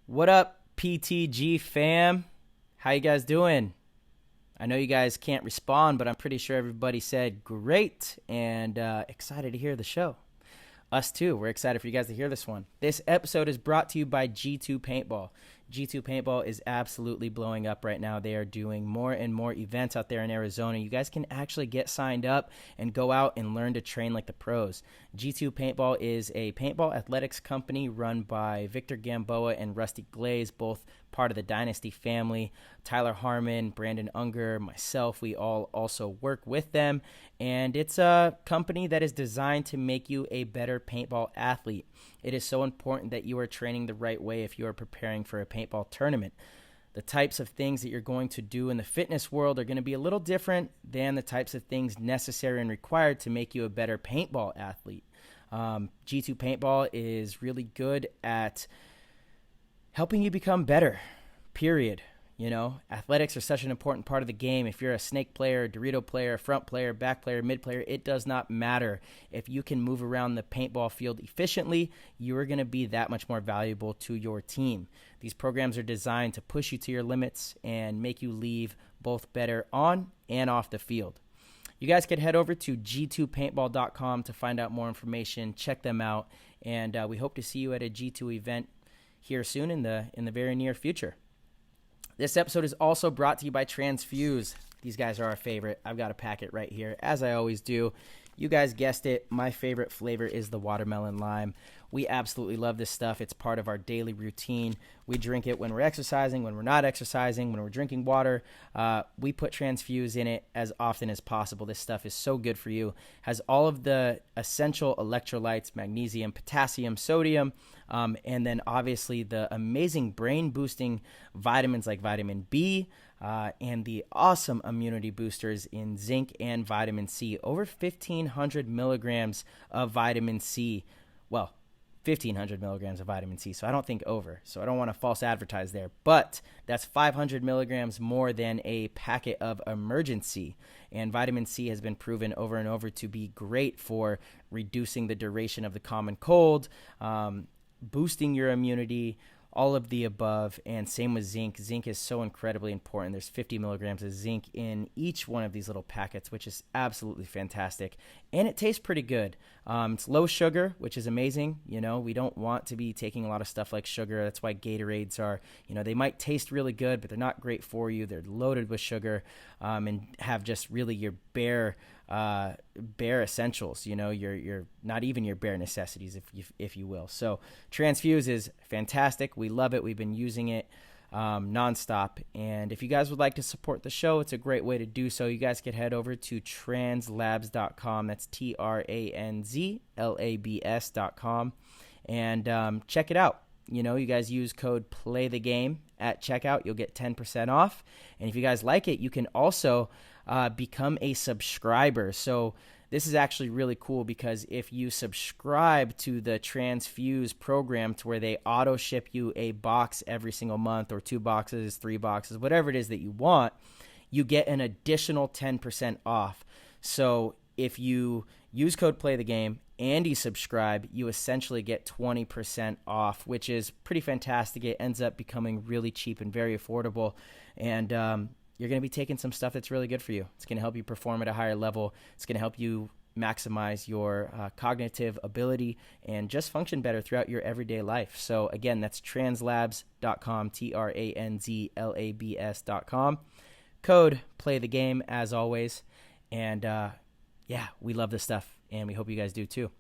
What up, PTG fam? How you guys doing? I know you guys can't respond, but I'm pretty sure everybody said great and excited to hear the show. Us too. We're excited for you guys to hear this one. This episode is brought to you by G2 Paintball. G2 Paintball is absolutely blowing up right now. They are doing more and more events out there in Arizona. You guys can actually get signed up and go out and learn to train like the pros. G2 Paintball is a paintball athletics company run by Victor Gamboa and Rusty Glaze, both part of the Dynasty family. Tyler Harmon, Brandon Unger, myself, we all also work with them. And it's a company that is designed to make you a better paintball athlete. It is so important that you are training the right way if you are preparing for a paintball tournament. The types of things that you're going to do in the fitness world are going to be a little different than the types of things necessary and required to make you a better paintball athlete. G2 Paintball is really good at helping you become better, period. You know, athletics are such an important part of the game. If you're a snake player, a Dorito player, front player, back player, mid player, it does not matter. If you can move around the paintball field efficiently, you are going to be that much more valuable to your team. These programs are designed to push you to your limits and make you leave both better on and off the field. You guys can head over to g2paintball.com to find out more information. Check them out, and we hope to see you at a G2 event here soon in the very near future. This episode is also brought to you by Transfuse. These guys are our favorite. I've got a packet right here, as I always do. You guys guessed it. My favorite flavor is the watermelon lime. We absolutely love this stuff. It's part of our daily routine. We drink it when we're exercising, when we're not exercising, when we're drinking water. We put Transfuse in it as often as possible. This stuff is so good for you. Has all of the essential electrolytes, magnesium, potassium, sodium, and then obviously the amazing brain-boosting vitamins like vitamin B, and the awesome immunity boosters in zinc and vitamin C. Over 1,500 milligrams of vitamin C. Well, 1,500 milligrams of vitamin C, so I don't think over. So I don't want to false advertise there. But that's 500 milligrams more than a packet of Emergency. And vitamin C has been proven over and over to be great for reducing the duration of the common cold, boosting your immunity, all of the above. And same with zinc. Zinc is so incredibly important. There's 50 milligrams of zinc in each one of these little packets, which is absolutely fantastic. And it tastes pretty good. It's low sugar, which is amazing. You know, we don't want to be taking a lot of stuff like sugar. That's why Gatorades are, you know, they might taste really good, but they're not great for you. They're loaded with sugar, and have just really your bare essentials, you know, your not even your bare necessities, if you will. So Transfuse is fantastic. We love it. We've been using it nonstop. And if you guys would like to support the show, it's a great way to do so. You guys can head over to translabs.com. That's translabs.com, and check it out. You know, you guys use code PLAYTHEGAME at checkout. You'll get 10% off. And if you guys like it, you can also become a subscriber. So this is actually really cool, because if you subscribe to the Transfuse program, to where they auto ship you a box every single month, or 2 boxes, 3 boxes, whatever it is that you want, you get an additional 10% off. So if you use code PLAYTHEGAME and you subscribe, you essentially get 20% off, which is pretty fantastic. It ends up becoming really cheap and very affordable. And you're going to be taking some stuff that's really good for you. It's going to help you perform at a higher level. It's going to help you maximize your cognitive ability and just function better throughout your everyday life. So again, that's translabs.com, translabs.com. Code PLAYTHEGAME as always. And yeah, we love this stuff, and we hope you guys do too.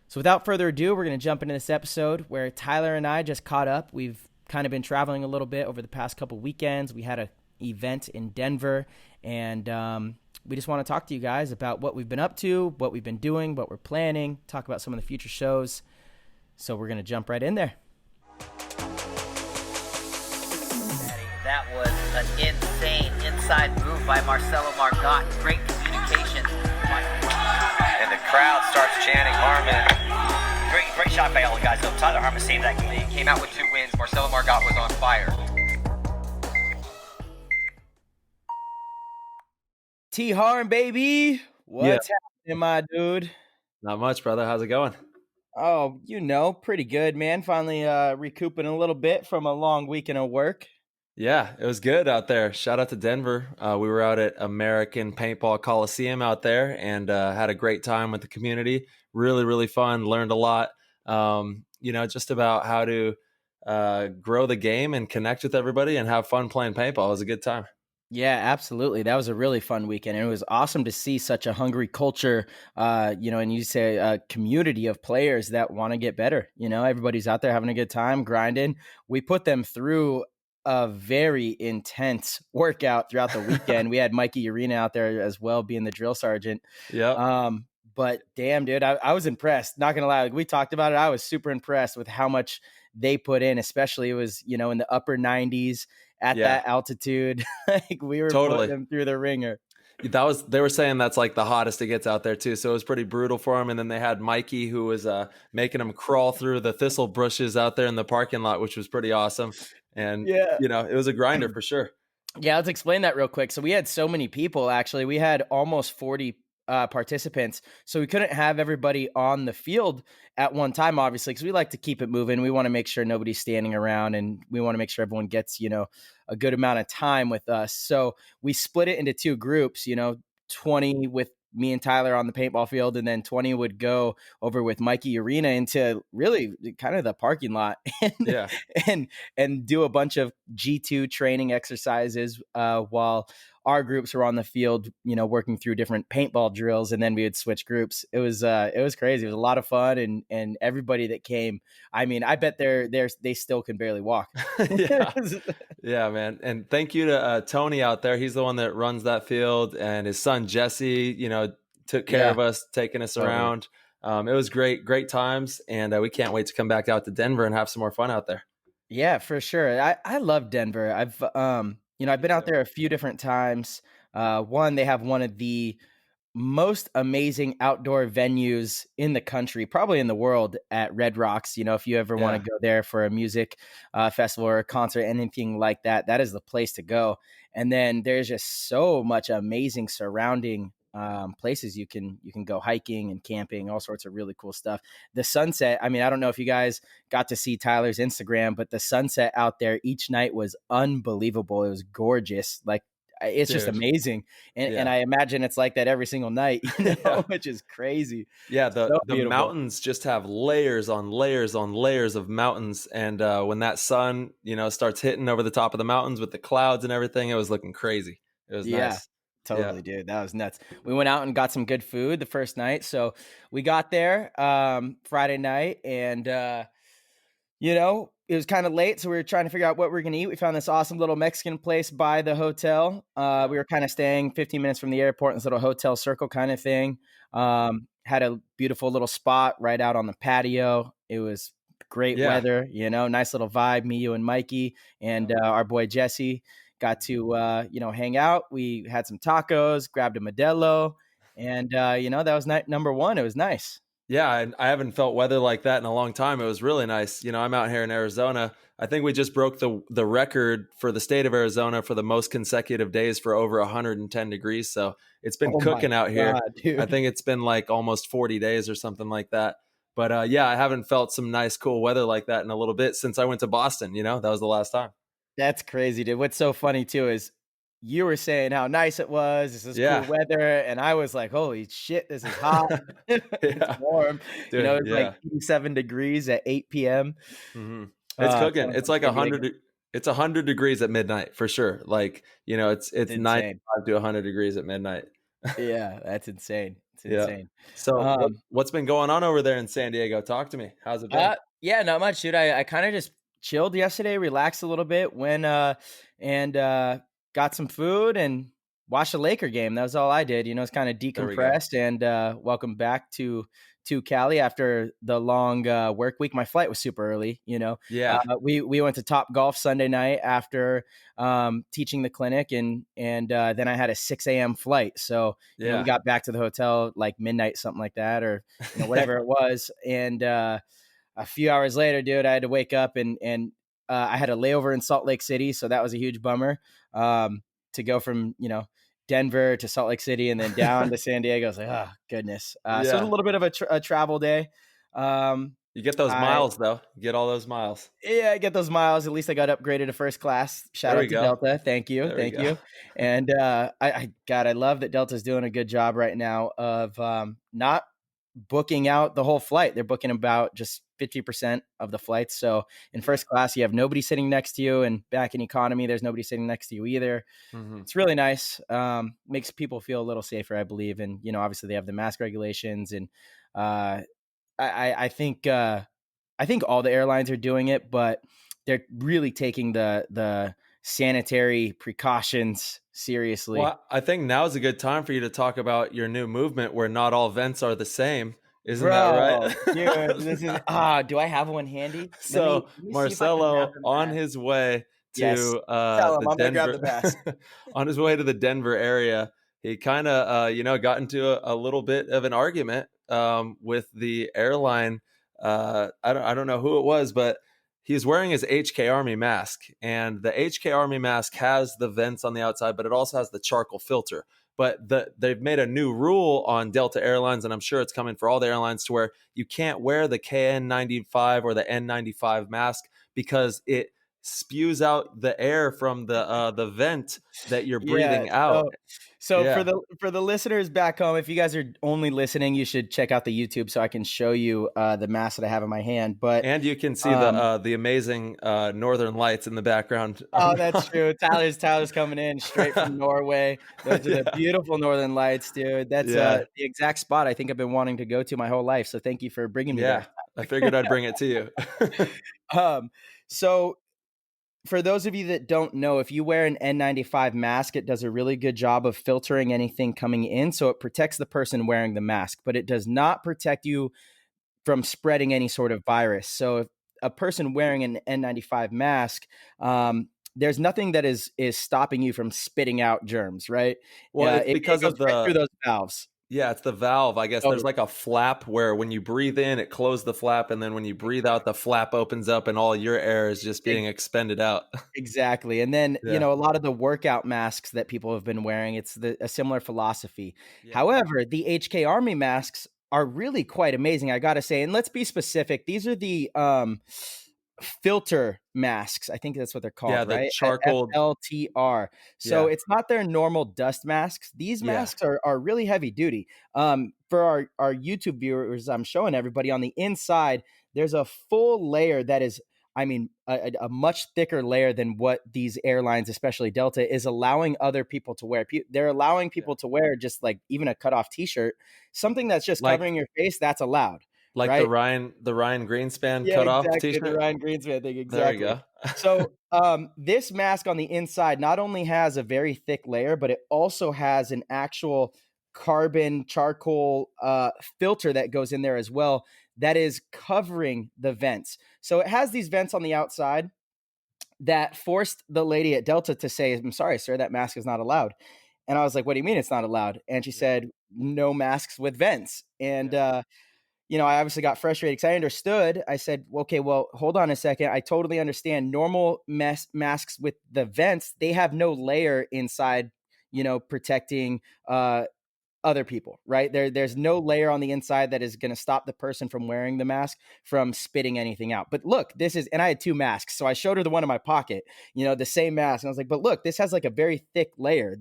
So without further ado, we're going to jump into this episode where Tyler and I just caught up. We've kind of been traveling a little bit over the past couple weekends. We had a event in Denver, and we just want to talk to you guys about what we've been up to, what we've been doing, what we're planning, talk about some of the future shows. So we're going to jump right in there. That was an insane inside move by Marcello Margot. Great communication. And the crowd starts chanting Harmon. Great shot by all the guys, though. Tyler Harmon saved that game. Came out with 2 wins. Marcello Margot was on fire. T-Harm, baby. What's happening, my dude? Not much, brother. How's it going? Oh, pretty good, man. Finally recouping a little bit from a long weekend of work. Yeah, it was good out there. Shout out to Denver. We were out at American Paintball Coliseum out there and had a great time with the community. Really, really fun. Learned a lot, just about how to grow the game and connect with everybody and have fun playing paintball. It was a good time. Yeah, absolutely. That was a really fun weekend. And it was awesome to see such a hungry culture, and you say a community of players that want to get better. Everybody's out there having a good time, grinding. We put them through a very intense workout throughout the weekend. We had Mikey Arena out there as well, being the drill sergeant. Yep. But damn, dude, I was impressed. Not gonna lie, like we talked about it. I was super impressed with how much they put in, especially it was, in the upper 90s at Yeah. that altitude. Like we were putting Totally. them through the ringer. They were saying that's like the hottest it gets out there too. So it was pretty brutal for him. And then they had Mikey who was making him crawl through the thistle bushes out there in the parking lot, which was pretty awesome. And Yeah. it was a grinder for sure. Yeah, let's explain that real quick. So we had so many people, actually. We had almost 40 participants. So we couldn't have everybody on the field at one time, obviously, because we like to keep it moving. We want to make sure nobody's standing around and we want to make sure everyone gets, a good amount of time with us. So we split it into two groups, 20 with me and Tyler on the paintball field, and then 20 would go over with Mikey Arena into really kind of the parking lot and Yeah. and do a bunch of G2 training exercises while our groups were on the field, working through different paintball drills, and then we would switch groups. It was crazy. It was a lot of fun, and everybody that came, I mean, I bet they still can barely walk. Yeah. Yeah, man. And thank you to Tony out there. He's the one that runs that field, and his son Jesse, took care Yeah, of us, taking us totally. around. It was great times, and we can't wait to come back out to Denver and have some more fun out there. Yeah, for sure. I love Denver. I've been out there a few different times. One, they have one of the most amazing outdoor venues in the country, probably in the world, at Red Rocks. If you ever want Yeah. to go there for a music festival or a concert, anything like that, that is the place to go. And then there's just so much amazing surrounding places you can go hiking and camping, all sorts of really cool stuff. The sunset, I mean, I don't know if you guys got to see Tyler's Instagram, but the sunset out there each night was unbelievable. It was gorgeous. Like, it's just Dude. amazing. And Yeah. I imagine it's like that every single night, Yeah. which is crazy. Yeah, So the beautiful. mountains just have layers on layers on layers of mountains, and when that sun, starts hitting over the top of the mountains with the clouds and everything, it was looking crazy. It was Yeah, nice. Yeah. totally, dude. That was nuts. We went out and got some good food the first night. So we got there Friday night, and it was kind of late, so we were trying to figure out what we were going to eat. We found this awesome little Mexican place by the hotel. We were kind of staying 15 minutes from the airport in this little hotel circle kind of thing. Had a beautiful little spot right out on the patio. It was great Yeah. weather, nice little vibe. Me, you, and Mikey, and our boy Jesse got to hang out. We had some tacos, grabbed a Modelo, and that was night number one. It was nice. Yeah, and I haven't felt weather like that in a long time. It was really nice. I'm out here in Arizona. I think we just broke the record for the state of Arizona for the most consecutive days for over 110 degrees. So it's been Oh my cooking out here. God, dude. I think it's been like almost 40 days or something like that. But yeah, I haven't felt some nice, cool weather like that in a little bit since I went to Boston. That was the last time. That's crazy, dude. What's so funny too is you were saying how nice it was. This is Yeah. cool weather, and I was like, "Holy shit, this is hot! Yeah. It's warm." Dude, It's yeah. like 87 degrees at 8 p.m. hmm It's cooking. So It's like maybe 100. It's 100 degrees at midnight for sure. Like it's insane. 95 to 100 degrees at midnight. Yeah, that's insane. It's Yeah. insane. So Um, what's been going on over there in San Diego? Talk to me. How's it been? Yeah, not much, dude. I kind of just chilled yesterday, relaxed a little bit, went and got some food and watched a Laker game. That was all I did. It's kind of There we go. decompressed and welcome back to Cali after the long work week. My flight was super early. Yeah. We went to Top Golf Sunday night after teaching the clinic, and then I had a 6 a.m. flight. So Yeah. we got back to the hotel like midnight, something like that, or whatever it was, and a few hours later, dude, I had to wake up and I had a layover in Salt Lake City, so that was a huge bummer. To go from Denver to Salt Lake City and then down to San Diego, I was like, oh goodness. So it was a Yeah. little bit of a travel day, You get those I miles though. You get all those miles. Yeah, I get those miles. At least I got upgraded to first class. Shout There we out to go. Delta. Thank you. There we Thank go. you. And God, I love that Delta's doing a good job right now of not booking out the whole flight. They're booking about just 50% of the flights. So in first class, you have nobody sitting next to you, and back in economy, there's nobody sitting next to you either. Mhm. It's really nice. Makes people feel a little safer, I believe. And obviously they have the mask regulations, and uh, I think all the airlines are doing it, but they're really taking the sanitary precautions seriously. Well, I think now is a good time for you to talk about your new movement where not all vents are the same. Isn't that right? Bro, dude, this is do I have one handy? Let me So let me see if I can grab Marcello the on mask. his way Yes. to Tell him the I'm gonna grab Denver the mask. on his way to the Denver area, he kind of got into a little bit of an argument with the airline. I don't know who it was, but he's wearing his HK Army mask, and the HK Army mask has the vents on the outside, but it also has the charcoal filter. But they've made a new rule on Delta Airlines, and I'm sure it's coming for all the airlines, to where you can't wear the KN95 or the N95 mask because it spews out the air from the vent that you're Yeah. breathing out. So for Yeah. the listeners back home, if you guys are only listening, you should check out the YouTube so I can show you the mask that I have in my hand. But And you can see um, the amazing northern lights in the background. oh, that's true. Tyler's coming in straight from Norway. Those are the Yeah. beautiful northern lights, dude. That's Yeah. the exact spot I think I've been wanting to go to my whole life. So thank you for bringing me Yeah. there. I figured I'd bring it to you. So for those of you that don't know, if you wear an N95 mask, it does a really good job of filtering anything coming in. So it protects the person wearing the mask, but it does not protect you from spreading any sort of virus. So if a person wearing an N95 mask, there's nothing that is stopping you from spitting out germs, right? Well, it's It because goes of right through those valves. yeah, it's the valve. I guess there's So like a flap where when you breathe in, it closes the flap, and then when you breathe out, the flap opens up, and all your air is just being expended out. exactly. And then, Yeah. a lot of the workout masks that people have been wearing, it's a similar philosophy. Yeah. However, the HK Army masks are really quite amazing, I got to say. And let's be specific. These are the filter masks. I think that's what they're Yeah, called, the right? charcoal. FLTR. So Yeah. it's not their normal dust masks. These Yeah. masks are really heavy duty. For our YouTube viewers, I'm showing everybody on the inside, there's a full layer that is, I mean, a much thicker layer than what these airlines, especially Delta, is allowing other people to wear. They're allowing people to wear just like even a cutoff T-shirt, something that's just Like covering your face. That's allowed, like right? the Ryan Greenspan Yeah, cut off exactly. The t-shirt. Ryan Greenspan thing, There we exactly. go. So, this mask on the inside not only has a very thick layer, but it also has an actual carbon charcoal filter that goes in there as well that is covering the vents. So it has these vents on the outside that forced the lady at Delta to say, "I'm sorry, sir, that mask is not allowed." And I was like, "What do you mean it's not allowed?" And she said, "No masks with vents." And I obviously got frustrated because I understood. I said, okay, well, hold on a second. I totally understand. Normal masks with the vents, they have no layer inside, protecting other people, right? There's no layer on the inside that is going to stop the person from wearing the mask from spitting anything out. But look, and I had two masks. So I showed her the one in my pocket, the same mask. And I was like, but look, this has like a very thick layer.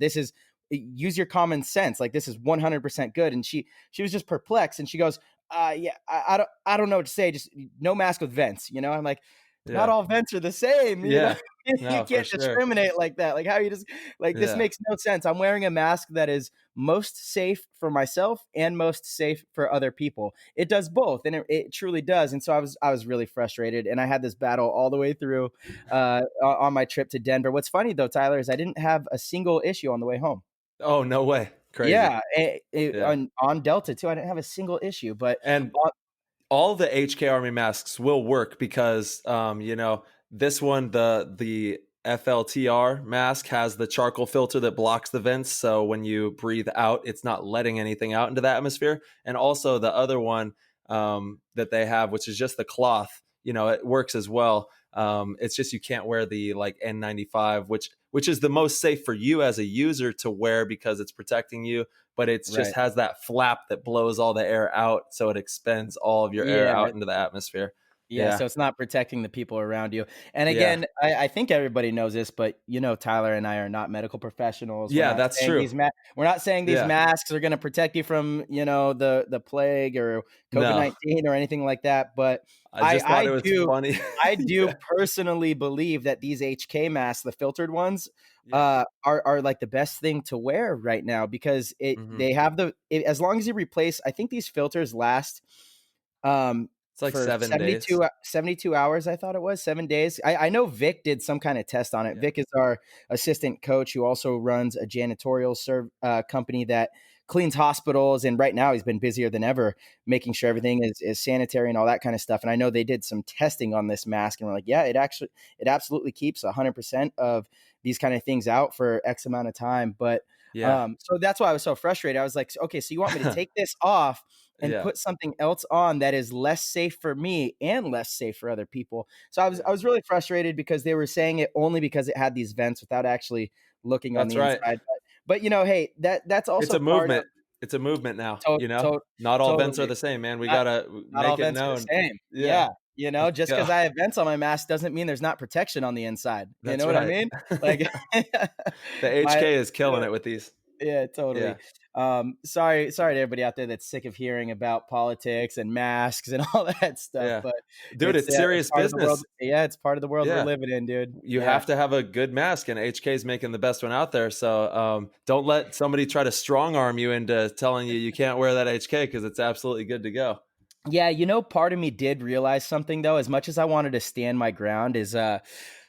Use your common sense. Like this is 100% good. And she was just perplexed, and she goes, yeah, I don't know what to say. Just no mask with vents, I'm like, not Yeah. all vents are the same, Yeah. you No, for can't sure. discriminate like that. Like how you just like this Yeah. makes no sense. I'm wearing a mask that is most safe for myself and most safe for other people. It does both, and it truly does. And so I was really frustrated, and I had this battle all the way through on my trip to Denver. What's funny though, Tyler, is I didn't have a single issue on the way home. Oh, no way. Crazy. Yeah, Yeah. on Delta too, I didn't have a single issue. But And all the HK Army masks will work because this one, the FLTR mask, has the charcoal filter that blocks the vents, so when you breathe out, it's not letting anything out into the atmosphere. And also the other one that they have, which is just the cloth, it works as well. It's just you can't wear the like N95, which is the most safe for you as a user to wear because it's protecting you, but it's Right. just has that flap that blows all the air out, so it expends all of your air Yeah. out into the atmosphere. Yeah, Yeah, so it's not protecting the people around you. And yeah, again, I think everybody knows this, but Tyler and I are not medical professionals. yeah. That's true. We're not saying these Yeah, masks are going to protect you from the plague or no, COVID-19 or anything like that. But I I just thought it I was do funny. I do Yeah, personally believe that these HK masks, the filtered ones, yeah. are like the best thing to wear right now because Hmm. they have as long as you replace. I think these filters last. Um, It's like for 7 days. 72 hours, I thought it was 7 days. I know Vic did some kind of test on it. Yeah. Vic is our assistant coach who also runs a janitorial company that cleans hospitals. And right now he's been busier than ever, making sure everything is sanitary and all that kind of stuff. And I know they did some testing on this mask and we're like, yeah, it absolutely keeps 100% of these kind of things out for X amount of time. But Yeah. so that's why I was so frustrated. I was like, okay, so you want me to take this off and Yeah. put something else on that is less safe for me and less safe for other people. So I was really frustrated because they were saying it only because it had these vents without actually looking on That's the right. inside. But hey, that's It's also a part of movement. It's a movement now, to, to, Not all vents are totally the same, man. We not gotta not all make it vents are the known. same. Yeah. Yeah. Let's Just go. because I have vents on my mask doesn't mean there's not protection on the inside. You That's know what I right. mean? Like The my HK is killing it with these. yeah, totally. Yeah. Sorry to everybody out there that's sick of hearing about politics and masks and all that stuff, Yeah. but Dude, it's it's serious part of the world. business. Yeah, it's part of the world we're Yeah. living in, dude. You Yeah. have to have a good mask, and HK is making the best one out there. So don't let somebody try to strong arm you into telling you can't wear that HK because it's absolutely good to go. Yeah, part of me did realize something though, as much as I wanted to stand my ground is I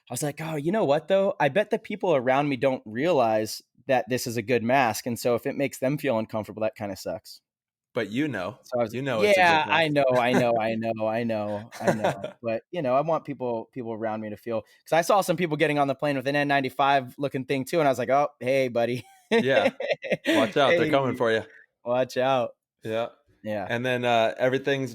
was like, "Oh, you know what though? I bet the people around me don't realize that this is a good mask, and so if it makes them feel uncomfortable, that kind of sucks." But So I was it's a good yeah, mask. I know. But, I want people around me to feel because I saw some people getting on the plane with an N95 looking thing too, and I was like, "Oh, hey, buddy. Yeah. Watch out. They're Hey, coming for you. watch out." Yeah. Yeah. And then everything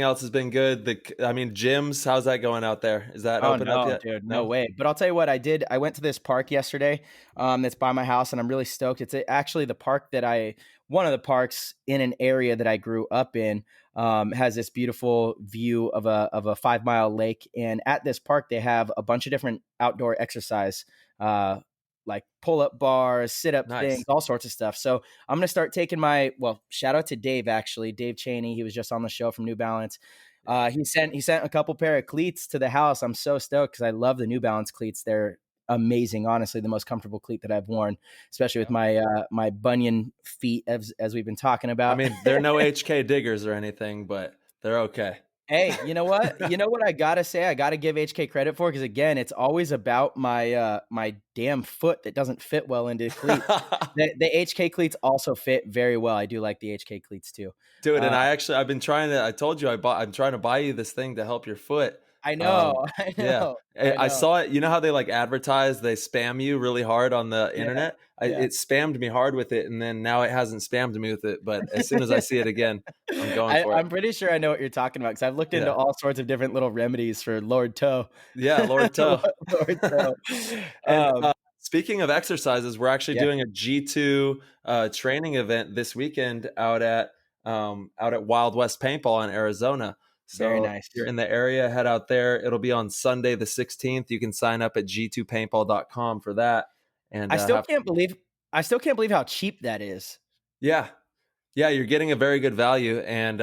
else has been good. Gyms, how's that going out there? Is that Oh, open up no, yet? dude, no No? way. But I'll tell you what I went to this park yesterday, that's by my house, and I'm really stoked. It's actually the park one of the parks in an area that I grew up in, has this beautiful view of a 5-mile lake. And at this park, they have a bunch of different outdoor exercise, like pull-up bars, sit-up things, Nice. all sorts of stuff. So I'm gonna start taking shout out to Dave, actually, Dave Cheney. He was just on the show from New Balance. Yeah. He sent a couple pair of cleats to the house. I'm so stoked because I love the New Balance cleats. They're amazing. Honestly, the most comfortable cleat that I've worn, especially with Yeah. my bunion feet, as we've been talking I about. mean, they're no HK diggers or anything, but they're okay. Hey, you know what? You know what I gotta say? I gotta give HK credit for because again, it's always about my damn foot that doesn't fit well into cleats. The HK cleats also fit very well. I do like the HK cleats too. Dude, and Uh, I've been trying to I told you I'm trying to buy you this thing to help your foot. I know, I Yeah. know, I I know. saw it. You know how they like advertise, they spam you really hard on the Yeah, internet? yeah. It spammed me hard with it, and then now it hasn't spammed me with it. But as soon as I see it again, I'm going for it. I'm pretty sure I know what you're talking about because I've looked into Yeah. all sorts of different little remedies for Lord Toe. Yeah, Lord Toe. Lord Toe. And Um, speaking of exercises, we're actually yeah, doing a G2 training event this weekend out at Wild West Paintball in Arizona. very So if nice. you're in the area, head out there. It'll be on Sunday the 16th. You can sign up at g2paintball.com for that. And I still have can't believe I still can't believe how cheap that is. yeah, yeah, you're getting a very good value, and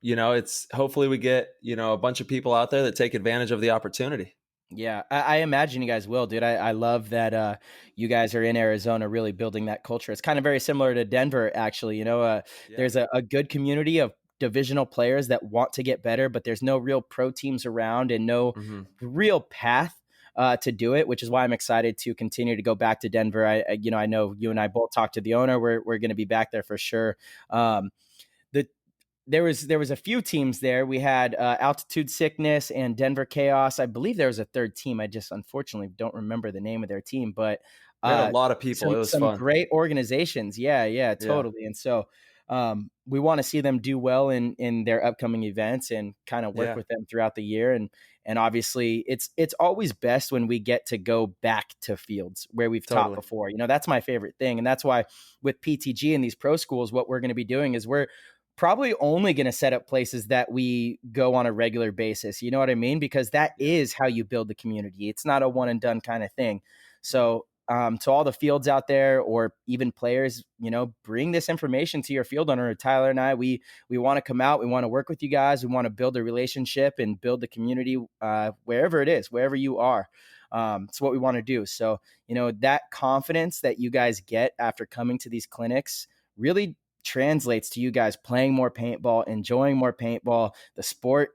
it's hopefully we get a bunch of people out there that take advantage of the opportunity. Yeah, I imagine you guys will, dude. I love that you guys are in Arizona really building that culture. It's kind of very similar to Denver, actually. Yeah. There's a good community of divisional players that want to get better, but there's no real pro teams around and no Hmm. real path to do it, which is why I'm excited to continue to go back to Denver. I know you and I both talked to the owner. We're going to be back there for sure. The there was a few teams there. We had Altitude Sickness and Denver Chaos. I believe there was a third team. I just unfortunately don't remember the name of their team, but We had a lot of people. It was some fun. great organizations. Yeah, Yeah. totally. And so we want to see them do well in their upcoming events and kind of work Yeah. with them throughout the year. And obviously it's always best when we get to go back to fields where we've taught Totally. before. That's my favorite thing. And that's why with PTG and these pro schools, what we're going to be doing is we're probably only going to set up places that we go on a regular basis. You know what I mean? Because that is how you build the community. It's not a one and done kind of thing. So to all the fields out there, or even players, bring this information to your field owner. Tyler and I, we want to come out. We want to work with you guys. We want to build a relationship and build the community wherever it is, wherever you are. It's what we want to do. So, that confidence that you guys get after coming to these clinics really translates to you guys playing more paintball, enjoying more paintball. The sport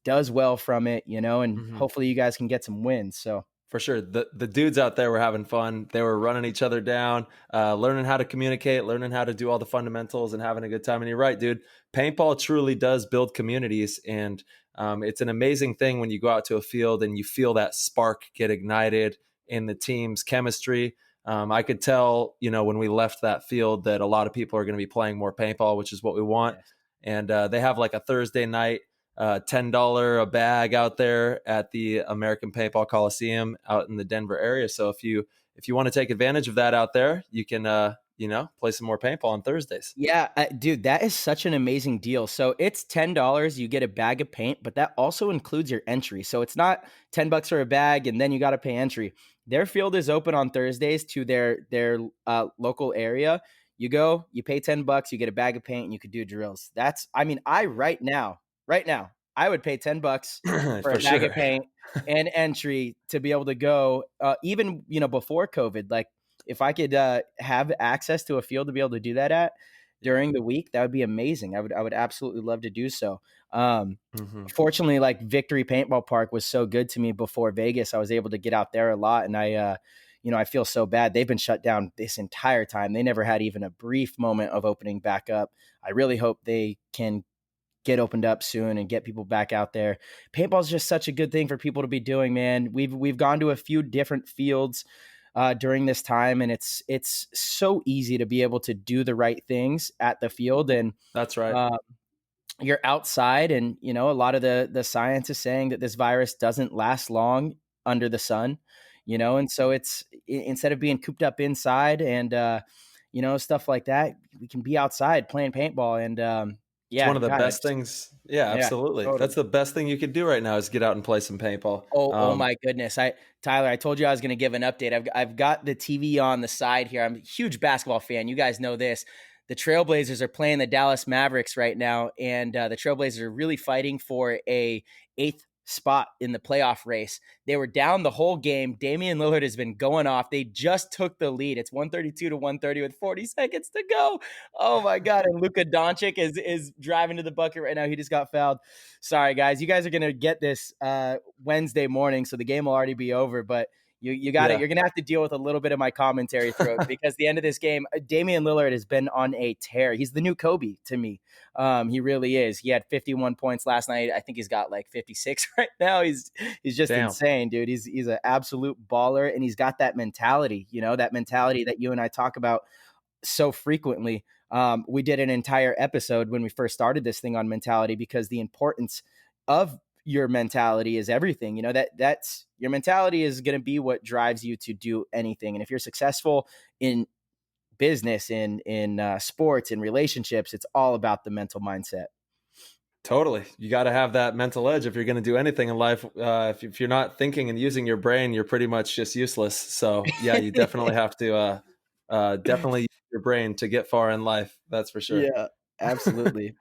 does well from it, and hopefully you guys can get some wins. So for sure. The dudes out there were having fun. They were running each other down, learning how to communicate, learning how to do all the fundamentals, and having a good time. And you're right, dude. Paintball truly does build communities. And it's an amazing thing when you go out to a field and you feel that spark get ignited in the team's chemistry. I could tell, when we left that field that a lot of people are going to be playing more paintball, which is what we want. Yes. And they have like a Thursday night $10 a bag out there at the American Paintball Coliseum out in the Denver area. So if you want to take advantage of that out there, you can play some more paintball on Thursdays. Yeah, dude, that is such an amazing deal. So it's $10, you get a bag of paint, but that also includes your entry. So it's not $10 for a bag and then you got to pay entry. Their field is open on Thursdays to their local area. You go, you pay $10, you get a bag of paint, and you could do drills. Right now, I would pay $10 for a bag of paint and entry to be able to go, even, before COVID. Like, if I could have access to a field to be able to do that at during the week, that would be amazing. I would absolutely love to do so. Fortunately, like Victory Paintball Park was so good to me before Vegas. I was able to get out there a lot, and I feel so bad. They've been shut down this entire time. They never had even a brief moment of opening back up. I really hope they can get opened up soon and get people back out there. Paintball is just such a good thing for people to be doing, man. We've gone to a few different fields during this time, and it's so easy to be able to do the right things at the field. And that's right. You're outside, and a lot of the science is saying that this virus doesn't last long under the sun, and so it's, instead of being cooped up inside and stuff like that, we can be outside playing paintball. And it's one of the best things. Yeah, absolutely. Totally. That's the best thing you could do right now is get out and play some paintball. Oh my goodness. Tyler, I told you I was going to give an update. I've got the TV on the side here. I'm a huge basketball fan. You guys know this. The Trailblazers are playing the Dallas Mavericks right now, and the Trailblazers are really fighting for a 8th spot in the playoff race. They were down the whole game. Damian Lillard has been going off. They just took the lead. It's 132-130 with 40 seconds to go. Oh my God. And Luka Doncic is driving to the bucket right now. He just got fouled. Sorry, guys. You guys are going to get this Wednesday morning, so the game will already be over, but you got it. You're going to have to deal with a little bit of my commentary throat because the end of this game, Damian Lillard has been on a tear. He's the new Kobe to me. He really is. He had 51 points last night. I think he's got like 56 right now. He's just insane, dude. He's an absolute baller, and he's got that mentality, that mentality that you and I talk about so frequently. We did an entire episode when we first started this thing on mentality, because the importance of your mentality is everything. That's your mentality is going to be what drives you to do anything. And if you're successful in business, in sports, in relationships, it's all about the mental mindset. Totally. You got to have that mental edge if you're going to do anything in life. If you're not thinking and using your brain, you're pretty much just useless. So yeah, you definitely have to definitely use your brain to get far in life. That's for sure. Yeah, absolutely.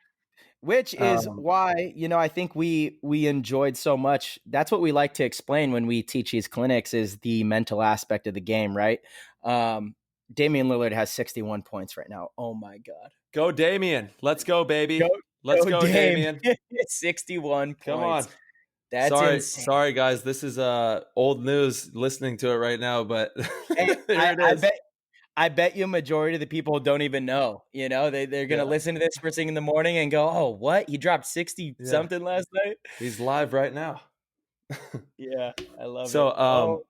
Which is why, I think we enjoyed so much. That's what we like to explain when we teach these clinics, is the mental aspect of the game, right? Damian Lillard has 61 points right now. Oh my God. Go Damian. Let's go, baby. Let's go Damian. 61 points. Come on. That's insane. Sorry guys. This is old news listening to it right now, but there it is. I bet you a majority of the people don't even know, they're going to listen to this first thing in the morning and go, oh, what? He dropped 60 something last night. He's live right now. Yeah. I love it. So,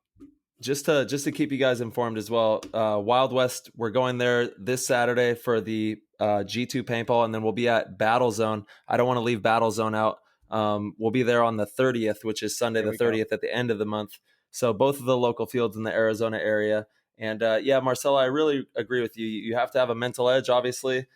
just to keep you guys informed as well, Wild West, we're going there this Saturday for the G2 paintball, and then we'll be at Battle Zone. I don't want to leave Battle Zone out. We'll be there on the 30th, which is Sunday There the we go. 30th at the end of the month. So both of the local fields in the Arizona area. And yeah, Marcelo, I really agree with you. You have to have a mental edge, obviously.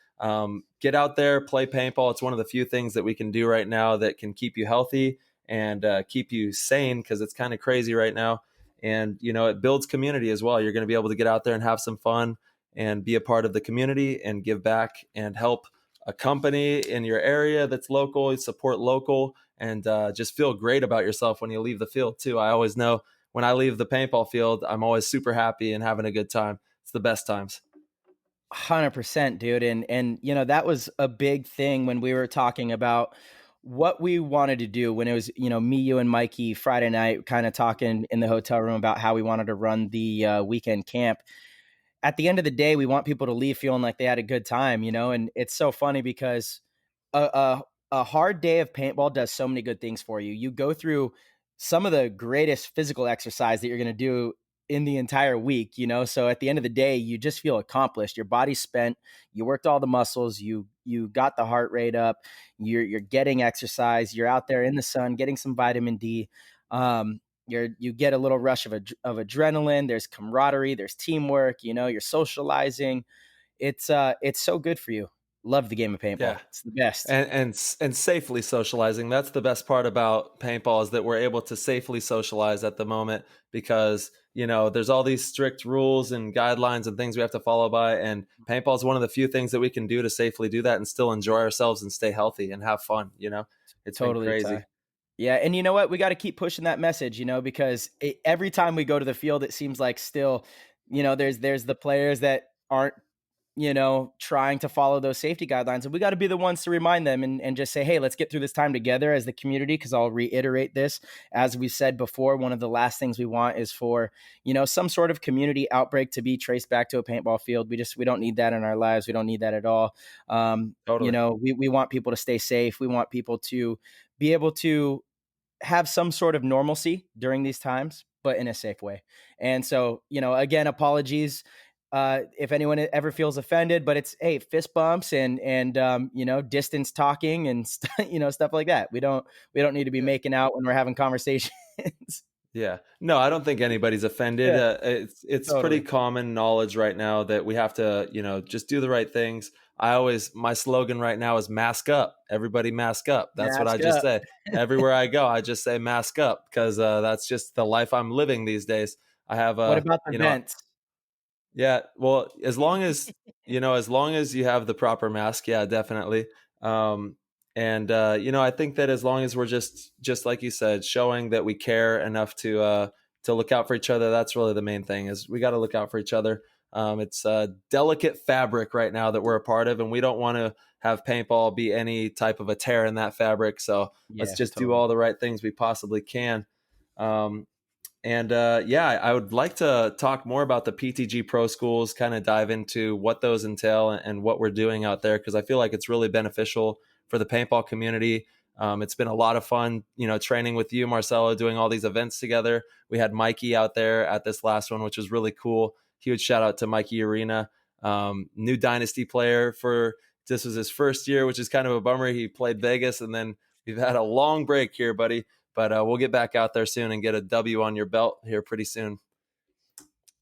Get out there, play paintball. It's one of the few things that we can do right now that can keep you healthy and keep you sane, because it's kind of crazy right now. And, you know, it builds community as well. You're going to be able to get out there and have some fun and be a part of the community and give back and help a company in your area that's local, support local, and just feel great about yourself when you leave the field too. I always know when I leave the paintball field, I'm always super happy and having a good time. It's the best times. 100%, dude. And you know, that was a big thing when we were talking about what we wanted to do when it was, you know, me, you, and Mikey Friday night, kind of talking in the hotel room about how we wanted to run the weekend camp. At the end of the day, we want people to leave feeling like they had a good time, you know. And it's so funny because a, a hard day of paintball does so many good things for you. You go through some of the greatest physical exercise that you're going to do in the entire week, you know. So at the end of the day, you just feel accomplished. Your body's spent. You worked all the muscles. You got the heart rate up. You're getting exercise. You're out there in the sun, getting some vitamin D. You get a little rush of adrenaline. There's camaraderie. There's teamwork. You know, you're socializing. It's so good for you. Love the game of paintball. Yeah. It's the best. And safely socializing. That's the best part about paintball, is that we're able to safely socialize at the moment, because, you know, there's all these strict rules and guidelines and things we have to follow by, and paintball is one of the few things that we can do to safely do that and still enjoy ourselves and stay healthy and have fun, you know. It's been Totally, crazy. Ty. Yeah, and you know what? We got to keep pushing that message, you know, because every time we go to the field, it seems like still, you know, there's the players that aren't, you know, trying to follow those safety guidelines, and we got to be the ones to remind them and just say, hey, let's get through this time together as the community. Because I'll reiterate this, as we said before, one of the last things we want is for, you know, some sort of community outbreak to be traced back to a paintball field. We don't need that in our lives. We don't need that at all. You Totally. know, we want people to stay safe. We want people to be able to have some sort of normalcy during these times, but in a safe way. And so, you know, again, apologies if anyone ever feels offended, but it's, hey, fist bumps and you know, distance talking and you know, stuff like that. We don't need to be Yeah. making out when we're having conversations. Yeah. No, I don't think anybody's offended. Yeah, It's pretty totally. common knowledge right now that we have to, you know, just do the right things. My slogan right now is mask up. Everybody mask up. That's what I Mask just up. say. Everywhere I go, I just say mask up, because that's just the life I'm living these days. I have What about the you know, vents? yeah, well, as long as, you know, as long as you have the proper mask, yeah, definitely. Um, and you know, I think that as long as we're just like you said, showing that we care enough to look out for each other, that's really the main thing. Is we got to look out for each other. It's a delicate fabric right now that we're a part of, and we don't want to have paintball be any type of a tear in that fabric. So let's Yeah, just do totally. all the right things we possibly can. Um, and yeah, I would like to talk more about the PTG Pro Schools, kind of dive into what those entail and what we're doing out there, because I feel like it's really beneficial for the paintball community. It's been a lot of fun, you know, training with you, Marcello, doing all these events together. We had Mikey out there at this last one, which was really cool. Huge shout out to Mikey Arena, new Dynasty player for this was his first year, which is kind of a bummer. He played Vegas, and then we've had a long break here, buddy. But we'll get back out there soon and get a W on your belt here pretty soon.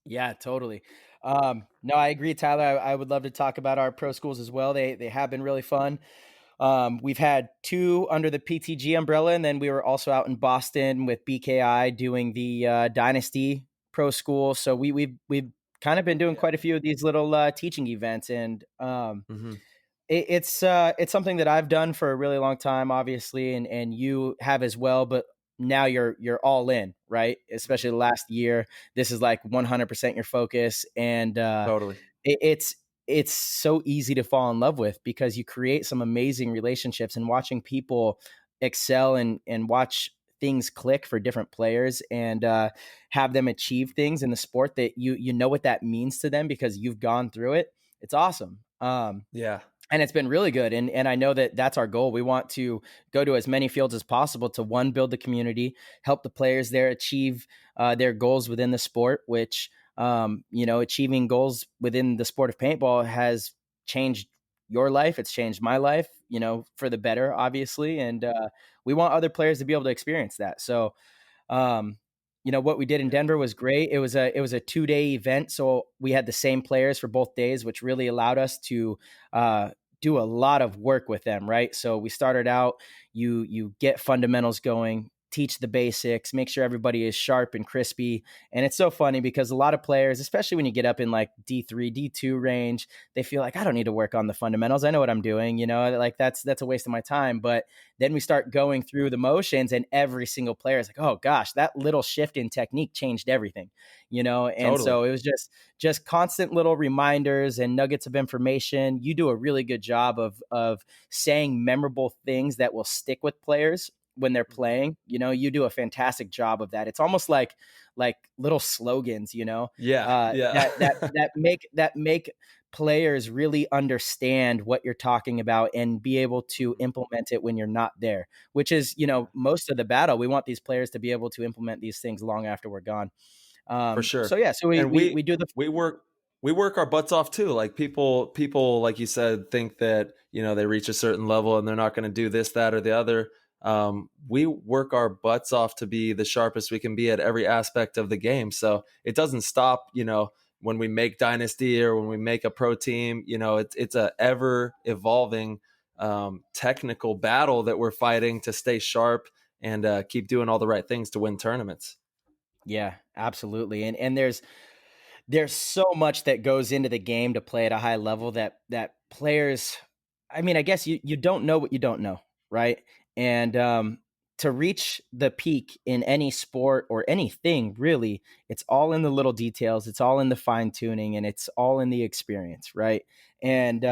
Yeah, totally. No, I agree, Tyler. I would love to talk about our pro schools as well. They have been really fun. We've had two under the PTG umbrella, and then we were also out in Boston with BKI doing the Dynasty Pro School. So we've kind of been doing Yeah. quite a few of these little teaching events, and Mm-hmm. it's something that I've done for a really long time, obviously, and you have as well. But now you're all in, right? Especially the last year, this is like 100% your focus, and Totally. it, it's it's so easy to fall in love with because you create some amazing relationships, and watching people excel and watch things click for different players and have them achieve things in the sport that you know what that means to them because you've gone through it. It's awesome. Yeah. And it's been really good. And I know that that's our goal. We want to go to as many fields as possible to, one, build the community, help the players there achieve their goals within the sport, which, you know, achieving goals within the sport of paintball has changed your life. It's changed my life, for the better, obviously. And we want other players to be able to experience that. So, um, what we did in Denver was great. It was a 2-day event, so we had the same players for both days, which really allowed us to do a lot of work with them. Right. So we started out. You get fundamentals going, teach the basics, make sure everybody is sharp and crispy. And it's so funny because a lot of players, especially when you get up in like D3, D2 range, they feel like I don't need to work on the fundamentals. I know what I'm doing. Like that's a waste of my time. But then we start going through the motions, and every single player is like, oh gosh, that little shift in technique changed everything. And Totally. so it was just constant little reminders and nuggets of information. You do a really good job of saying memorable things that will stick with players when they're playing. You do a fantastic job of that. It's almost like little slogans, Yeah. Yeah. that make players really understand what you're talking about and be able to implement it when you're not there, which is, most of the battle. We want these players to be able to implement these things long after we're gone. For So sure. yeah, so we, And we, we do the, we work we work our butts off too. Like people like you said think that, they reach a certain level and they're not going to do this, that, or the other. We work our butts off to be the sharpest we can be at every aspect of the game. So it doesn't stop, when we make dynasty or when we make a pro team. It's a ever evolving technical battle that we're fighting to stay sharp and keep doing all the right things to win tournaments. yeah, absolutely. And there's so much that goes into the game to play at a high level that players, I mean, I guess you don't know what you don't know, right? And to reach the peak in any sport or anything, really, it's all in the little details, it's all in the fine tuning, and it's all in the experience, right? And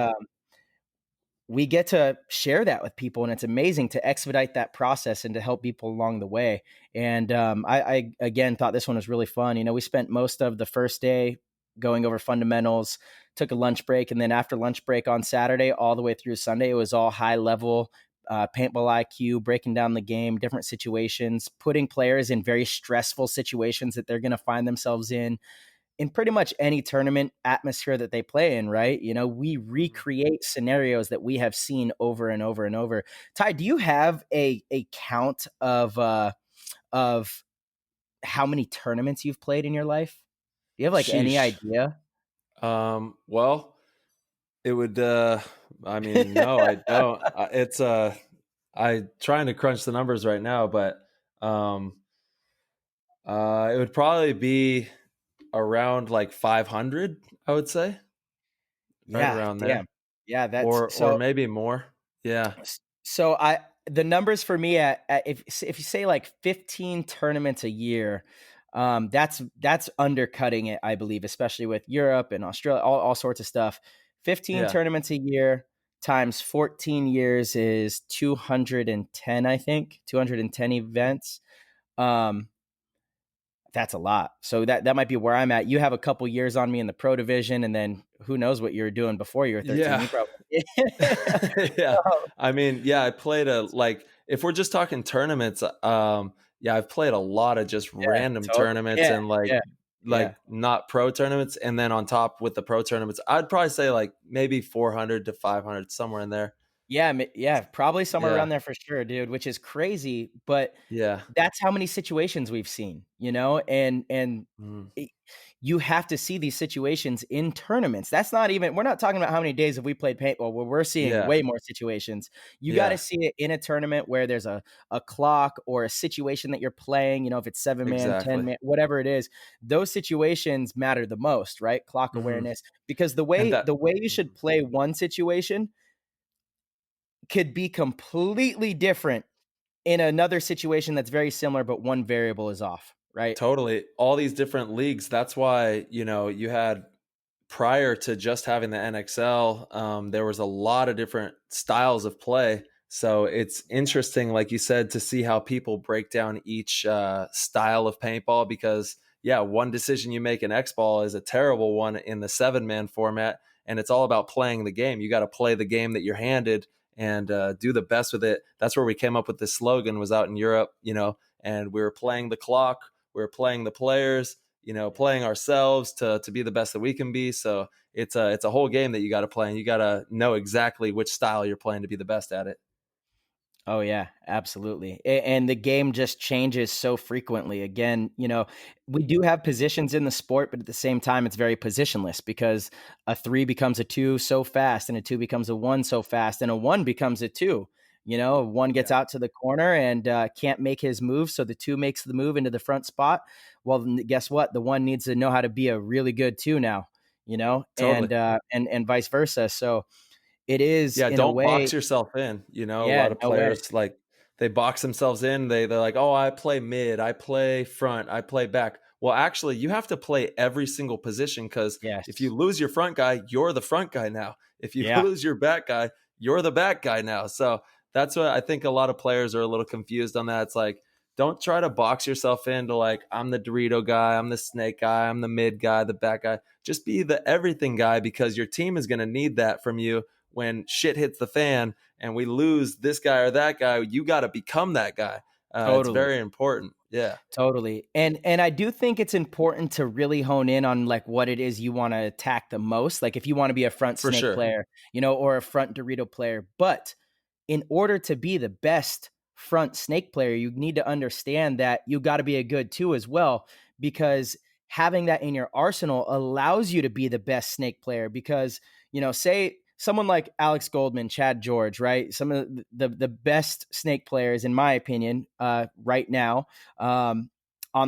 we get to share that with people, and it's amazing to expedite that process and to help people along the way. And I again thought this one was really fun. We spent most of the first day going over fundamentals, took a lunch break, and then after lunch break on Saturday all the way through Sunday, it was all high level paintball IQ, breaking down the game, different situations, putting players in very stressful situations that they're going to find themselves in pretty much any tournament atmosphere that they play in, right? We recreate scenarios that we have seen over and over and over. Ty, do you have a count of how many tournaments you've played in your life? Do you have like any Sheesh. idea? Well, it would, I mean, no, I don't. It's, I trying to crunch the numbers right now, but, it would probably be around like 500, I would say, right Yeah, around there, damn. Yeah, that's or so maybe more. Yeah. so I the numbers for me at if you say like 15 tournaments a year, that's undercutting it, I believe, especially with Europe and Australia, all sorts of stuff. 15 Yeah. tournaments a year times 14 years is 210, I think, 210 events. Um, that's a lot. So that might be where I'm at. You have a couple years on me in the pro division, and then who knows what you were doing before you were 13. Yeah. You probably Yeah. Oh, I mean, yeah, I played like, if we're just talking tournaments, yeah, I've played a lot of just yeah, random totally. tournaments Yeah, and like, yeah, yeah. not pro tournaments. And then on top with the pro tournaments, I'd probably say like maybe 400 to 500, somewhere in there. Yeah, yeah, probably somewhere Yeah. around there for sure, dude, which is crazy, but Yeah. that's how many situations we've seen, and Mm. it, you have to see these situations in tournaments. That's not even, we're not talking about how many days have we played paintball where we're seeing Yeah. way more situations. You got to Yeah. see it in a tournament where there's a clock or a situation that you're playing, if it's 7-man, Exactly. 10-man, whatever it is, those situations matter the most, right? Clock Hmm. awareness, because the And way that, the way you should mhm. play one situation could be completely different in another situation that's very similar, but one variable is off, right? Totally. All these different leagues. That's why, you had, prior to just having the NXL, there was a lot of different styles of play. So it's interesting, like you said, to see how people break down each style of paintball because, yeah, one decision you make in X ball is a terrible one in the 7-man format. And it's all about playing the game. You got to play the game that you're handed and do the best with it. That's where we came up with this slogan, was out in Europe, and we were playing the clock, we were playing the players, playing ourselves to be the best that we can be. So it's a whole game that you got to play, and you got to know exactly which style you're playing to be the best at it. Oh yeah, absolutely. And the game just changes so frequently. Again, we do have positions in the sport, but at the same time, it's very positionless because a 3 becomes a 2 so fast, and a 2 becomes a 1 so fast, and a 1 becomes a 2. A 1 gets Yeah, out to the corner and can't make his move, so the 2 makes the move into the front spot. Well, then guess what? The 1 needs to know how to be a really good 2 now. totally. And vice versa. So it is Yeah, in a don't box way, yourself in. A yeah, lot of no way. players like they box themselves in. They're like, "Oh, I play mid, I play front, I play back." Well, actually, you have to play every single position because if Yes. you lose your front guy, you're the front guy now. If you Yeah. lose your back guy, you're the back guy now. So that's what I think a lot of players are a little confused on that. It's like, don't try to box yourself into like, I'm the Dorito guy, I'm the snake guy, I'm the mid guy, the back guy. Just be the everything guy because your team is going to need that from you when shit hits the fan and we lose this guy or that guy. You got to become that guy. It's Totally. very important. Yeah, Totally. And I do think it's important to really hone in on like what it is you want to attack the most. Like if you want to be a front for snake sure. player, or a front Dorito player. But in order to be the best front snake player, you need to understand that you got to be a good 2 as well, because having that in your arsenal allows you to be the best snake player. Because, say someone like Alex Goldman, Chad George, right? Some of the best snake players, in my opinion, right now, on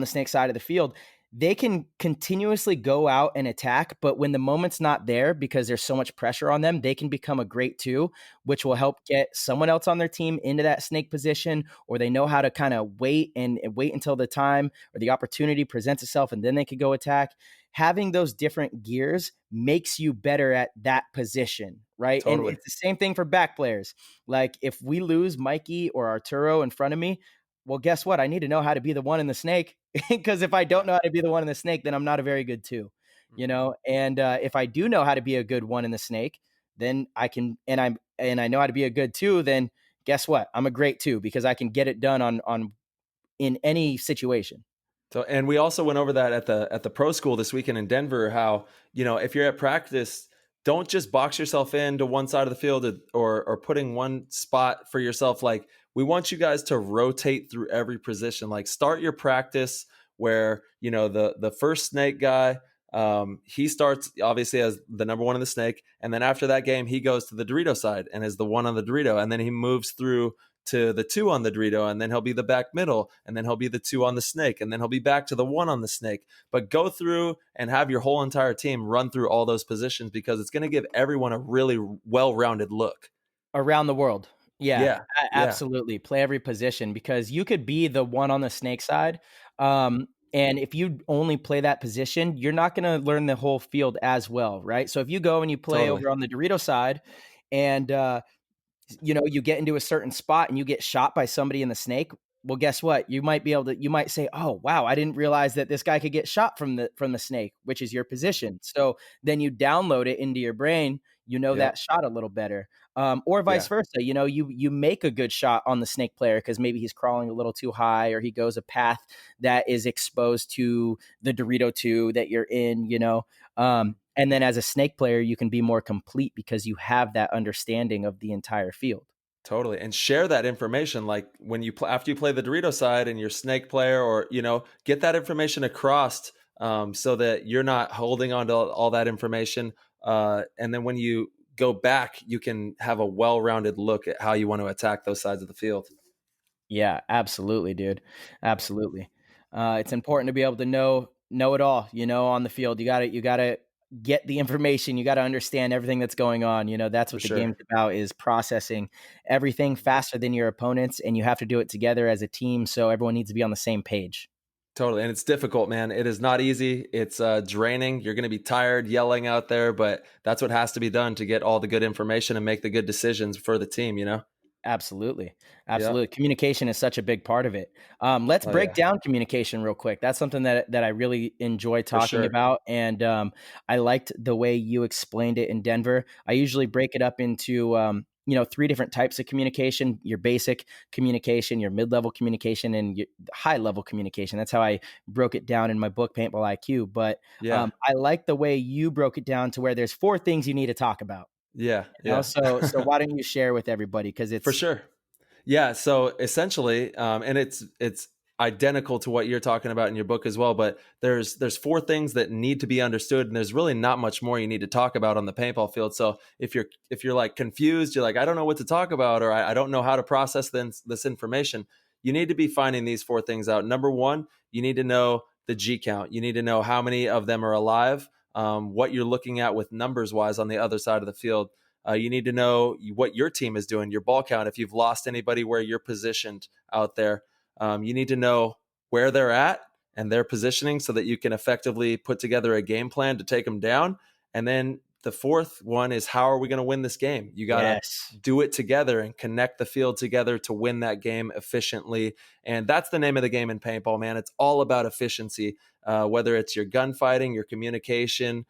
the snake side of the field, they can continuously go out and attack, but when the moment's not there because there's so much pressure on them, they can become a great 2, which will help get someone else on their team into that snake position, or they know how to kind of wait until the time or the opportunity presents itself, and then they could go attack. Having those different gears makes you better at that position, right? And Totally. it's the same thing for back players. Like if we lose Mikey or Arturo in front of me, well, guess what? I need to know how to be the 1 in the snake, because if I Yeah. don't know how to be the 1 in the snake, then I'm not a very good 2, Mhm. And if I do know how to be a good 1 in the snake, then I can, and I know how to be a good 2, then guess what? I'm a great 2 because I can get it done on in any situation. So, and we also went over that at the pro school this weekend in Denver. How if you're at practice, don't just box yourself into one side of the field or putting one spot for yourself. Like we want you guys to rotate through every position. Like start your practice where the first snake guy. He starts obviously as the number 1 in the snake, and then after that game, he goes to the Dorito side and is the 1 on the Dorito, and then he moves through to the 2 on the Dorito, and then he'll be the back middle, and then he'll be the 2 on the snake, and then he'll be back to the 1 on the snake. But go through and have your whole entire team run through all those positions because it's going to give everyone a really well-rounded look. Around the world. Yeah, Yeah, yeah, absolutely. Play every position because you could be the 1 on the snake side. And if you only play that position, you're not going to learn the whole field as well, right? So if you go and you play totally. over on the Dorito side and you get into a certain spot and you get shot by somebody in the snake, well, guess what? You might say, "Oh, wow, I didn't realize that this guy could get shot from the snake," which is your position. So then you download it into your brain, Yep. that shot a little better. Or vice Yeah. versa, you make a good shot on the snake player because maybe he's crawling a little too high or he goes a path that is exposed to the Dorito 2 that you're in. And then as a snake player, you can be more complete because you have that understanding of the entire field. Totally. And share that information. Like when after you play the Dorito side and your snake player, or, get that information across so that you're not holding on to all that information. And then when you go back, you can have a well rounded look at how you want to attack those sides of the field. Yeah, absolutely, dude. Absolutely. It's important to be able to know it all, on the field. You gotta get the information. You gotta understand everything that's going on. That's For what the sure. game's about, is processing everything faster than your opponents, and you have to do it together as a team. So everyone needs to be on the same page. Totally. And it's difficult, man. It is not easy. It's draining. You're going to be tired yelling out there, but that's what has to be done to get all the good information and make the good decisions for the team. Absolutely. Yeah. Absolutely. Communication is such a big part of it. Let's Oh, break yeah. down communication real quick. That's something that I really enjoy For talking sure. about. And I liked the way you explained it in Denver. I usually break it up into three different types of communication: your basic communication, your mid-level communication, and your high-level communication. That's how I broke it down in my book, Paintball IQ. But Yeah. I like the way you broke it down to where there's 4 things you need to talk about. Yeah. So Yeah. why don't you share with everybody? Because For it's sure. Yeah. So essentially, and it's identical to what you're talking about in your book as well. But there's 4 things that need to be understood, and there's really not much more you need to talk about on the paintball field. So if you're like confused, you're like, I don't know what to talk about, or I don't know how to process this information. You need to be finding these 4 things out. Number one, you need to know the G count. You need to know how many of them are alive. What you're looking at with numbers wise on the other side of the field. You need to know what your team is doing, your ball count. If you've lost anybody, where you're positioned out there. You need to know where they're at and their positioning so that you can effectively put together a game plan to take them down. And then the 4th one is, how are we going to win this game? You got to yes, do it together and connect the field together to win that game efficiently. And that's the name of the game in paintball, man. It's all about efficiency, whether it's your gunfighting, your communication,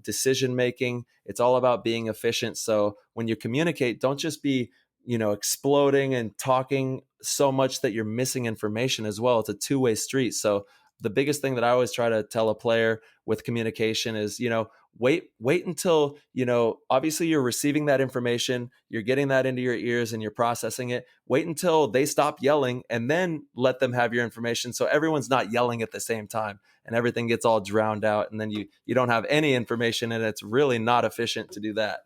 decision making. It's all about being efficient. So when you communicate, don't just be exploding and talking so much that you're missing information as well. It's a two-way street. So the biggest thing that I always try to tell a player with communication is, wait until, obviously you're receiving that information, you're getting that into your ears and you're processing it. Wait until they stop yelling and then let them have your information. So everyone's not yelling at the same time and everything gets all drowned out. And then you don't have any information, and it's really not efficient to do that.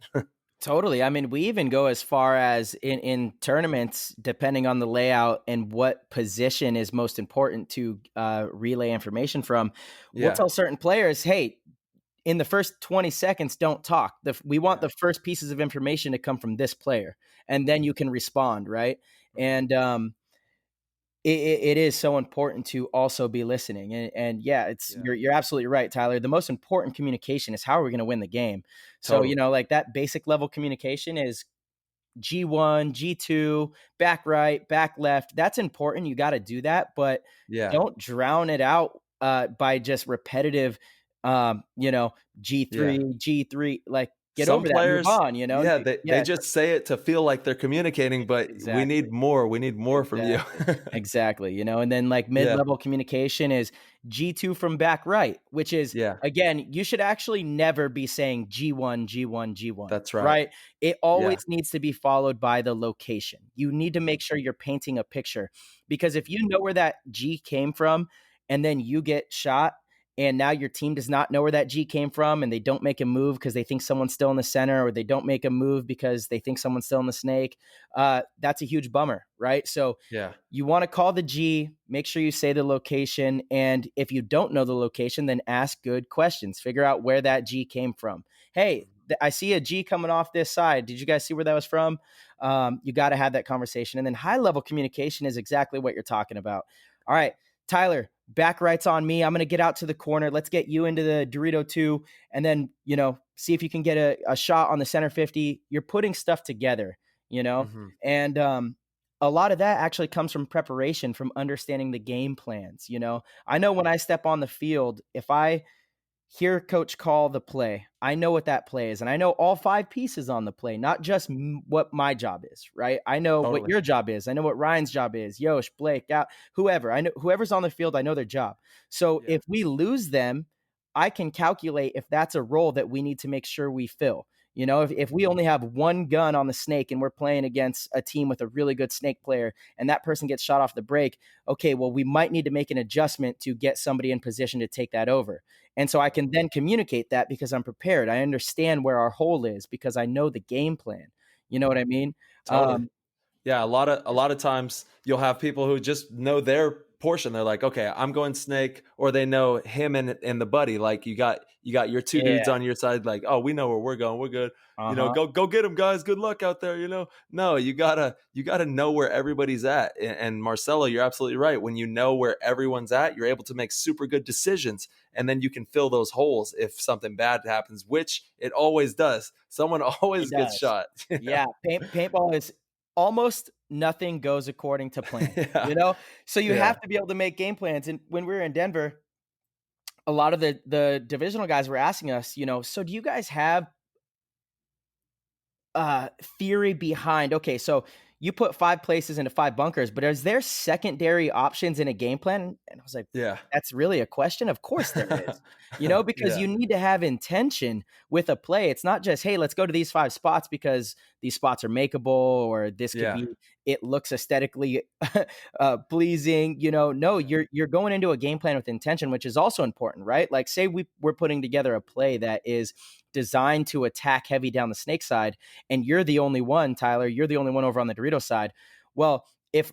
totally. I mean, we even go as far as in tournaments, depending on the layout and what position is most important to relay information from. We'll Yeah. tell certain players, hey, in the first 20 seconds, don't talk. We want Yeah. the first pieces of information to come from this player, and then you can respond, right? And it is so important to also be listening. And yeah, Yeah. you're absolutely right, Tyler. The most important communication is how are we going to win the game. So Totally. like that basic level communication is G1, G2, back right, back left. That's important. You got to do that, but Yeah. don't drown it out by just repetitive, Yeah. G3, G3. Like, get Some over that, move players, on. yeah, they Yeah, just say it to feel like they're communicating, but we exactly. need more. We need more from you. Exactly. Exactly. And then like Yeah. mid-level communication is G2 from back right, which is, Yeah. again, you should actually never be saying G1, G1, G1, That's right. right? It Yeah. always needs to be followed by the location. You need to make sure you're painting a picture, because if you know where that G came from and then you get shot and now your team does not know where that G came from and they don't make a move because they think someone's still in the center, or they don't make a move because they think someone's still in the snake, that's a huge bummer, right? So Yeah. you want to call the G, make sure you say the location. And if you don't know the location, then ask good questions. Figure out where that G came from. Hey, I see a G coming off this side. Did you guys see where that was from? You got to have that conversation. And then high level communication is exactly what you're talking about. All right, Tyler, back right's on me. I'm going to get out to the corner. Let's get you into the Dorito 2 and then, see if you can get a shot on the center 50. You're putting stuff together, Hmm. and a lot of that actually comes from preparation, from understanding the game plans. I know when I step on the field, if I hear coach call the play, I know what that play is. And I know all 5 pieces on the play, not just what my job is, right? I know what Totally. your job is. I know what Ryan's job is, Yosh, Blake, out, whoever. I know whoever's on the field, I know their job. So Yeah. if we lose them, I can calculate if that's a role that we need to make sure we fill. If we only have one gun on the snake and we're playing against a team with a really good snake player and that person gets shot off the break, okay, well, we might need to make an adjustment to get somebody in position to take that over. And so I can then communicate that because I'm prepared. I understand where our hole is because I know the game plan. You know what I mean? Totally. Um, Yeah, a lot of times you'll have people who just know their portion. They're like, okay, I'm going snake, or they know him and the buddy. Like you got your 2 dudes yeah. on your side. Like, oh, we know where we're going. We're good. Uh-huh. Go get them, guys. Good luck out there. No, you gotta know where everybody's at. And Marcello, you're absolutely right. When you know where everyone's at, you're able to make super good decisions, and then you can fill those holes if something bad happens, which it always does. Someone It always gets does. shot. Yeah. Paintball is almost nothing goes according to plan, Yeah. So you Yeah. have to be able to make game plans. And when we were in Denver, a lot of the divisional guys were asking us, so do you guys have theory behind, okay, so you put 5 places into 5 bunkers, but is there secondary options in a game plan? And I was like, Yeah. that's really a question? Of course there is. Because Yeah. you need to have intention with a play. It's not just, hey, let's go to these 5 spots because these spots are makeable, or this could Yeah. be, it looks aesthetically pleasing. No, you're going into a game plan with intention, which is also important, right? Like, say we're putting together a play that is designed to attack heavy down the snake side, and you're the only one, Tyler, you're the only one over on the Dorito side. Well, if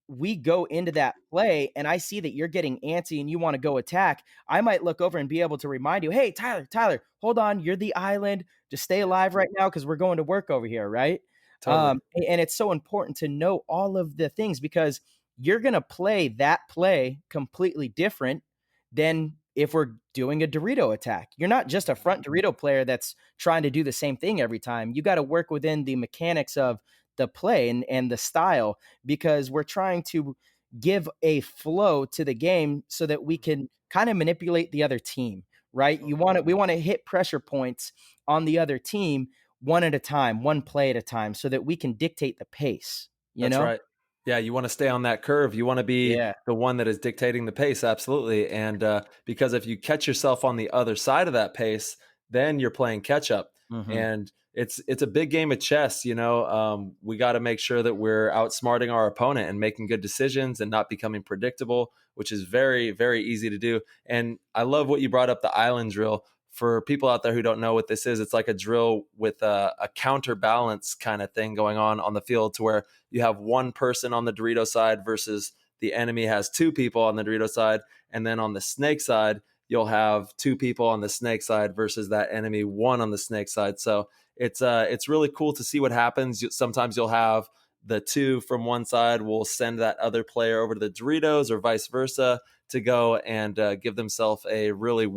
we go into that play and I see that you're getting antsy and you want to go attack, I might look over and be able to remind you, hey, Tyler, hold on, you're the island. Just stay alive right now because we're going to work over here, right? Totally. And it's so important to know all of the things, because you're going to play that play completely different than if we're doing a Dorito attack. You're not just a front Dorito player that's trying to do the same thing every time. You got to work within the mechanics of the play and the style, because we're trying to give a flow to the game so that we can kind of manipulate the other team, right? We want to hit pressure points on the other team one at a time, one play at a time, so that we can dictate the pace, That's right. Yeah, you want to stay on that curve. You want to be Yeah. the one that is dictating the pace, absolutely. And because if you catch yourself on the other side of that pace, then you're playing catch up. Mhm. And it's a big game of chess. We got to make sure that we're outsmarting our opponent and making good decisions and not becoming predictable, which is very, very easy to do. And I love what you brought up, the island drill. For people out there who don't know what this is, it's like a drill with a counterbalance kind of thing going on the field, to where you have one person on the Dorito side versus the enemy has 2 people on the Dorito side. And then on the snake side, you'll have 2 people on the snake side versus that enemy 1 on the snake side. So it's really cool to see what happens. Sometimes you'll have the 2 from one side will send that other player over to the Doritos, or vice versa, to go and give themselves a really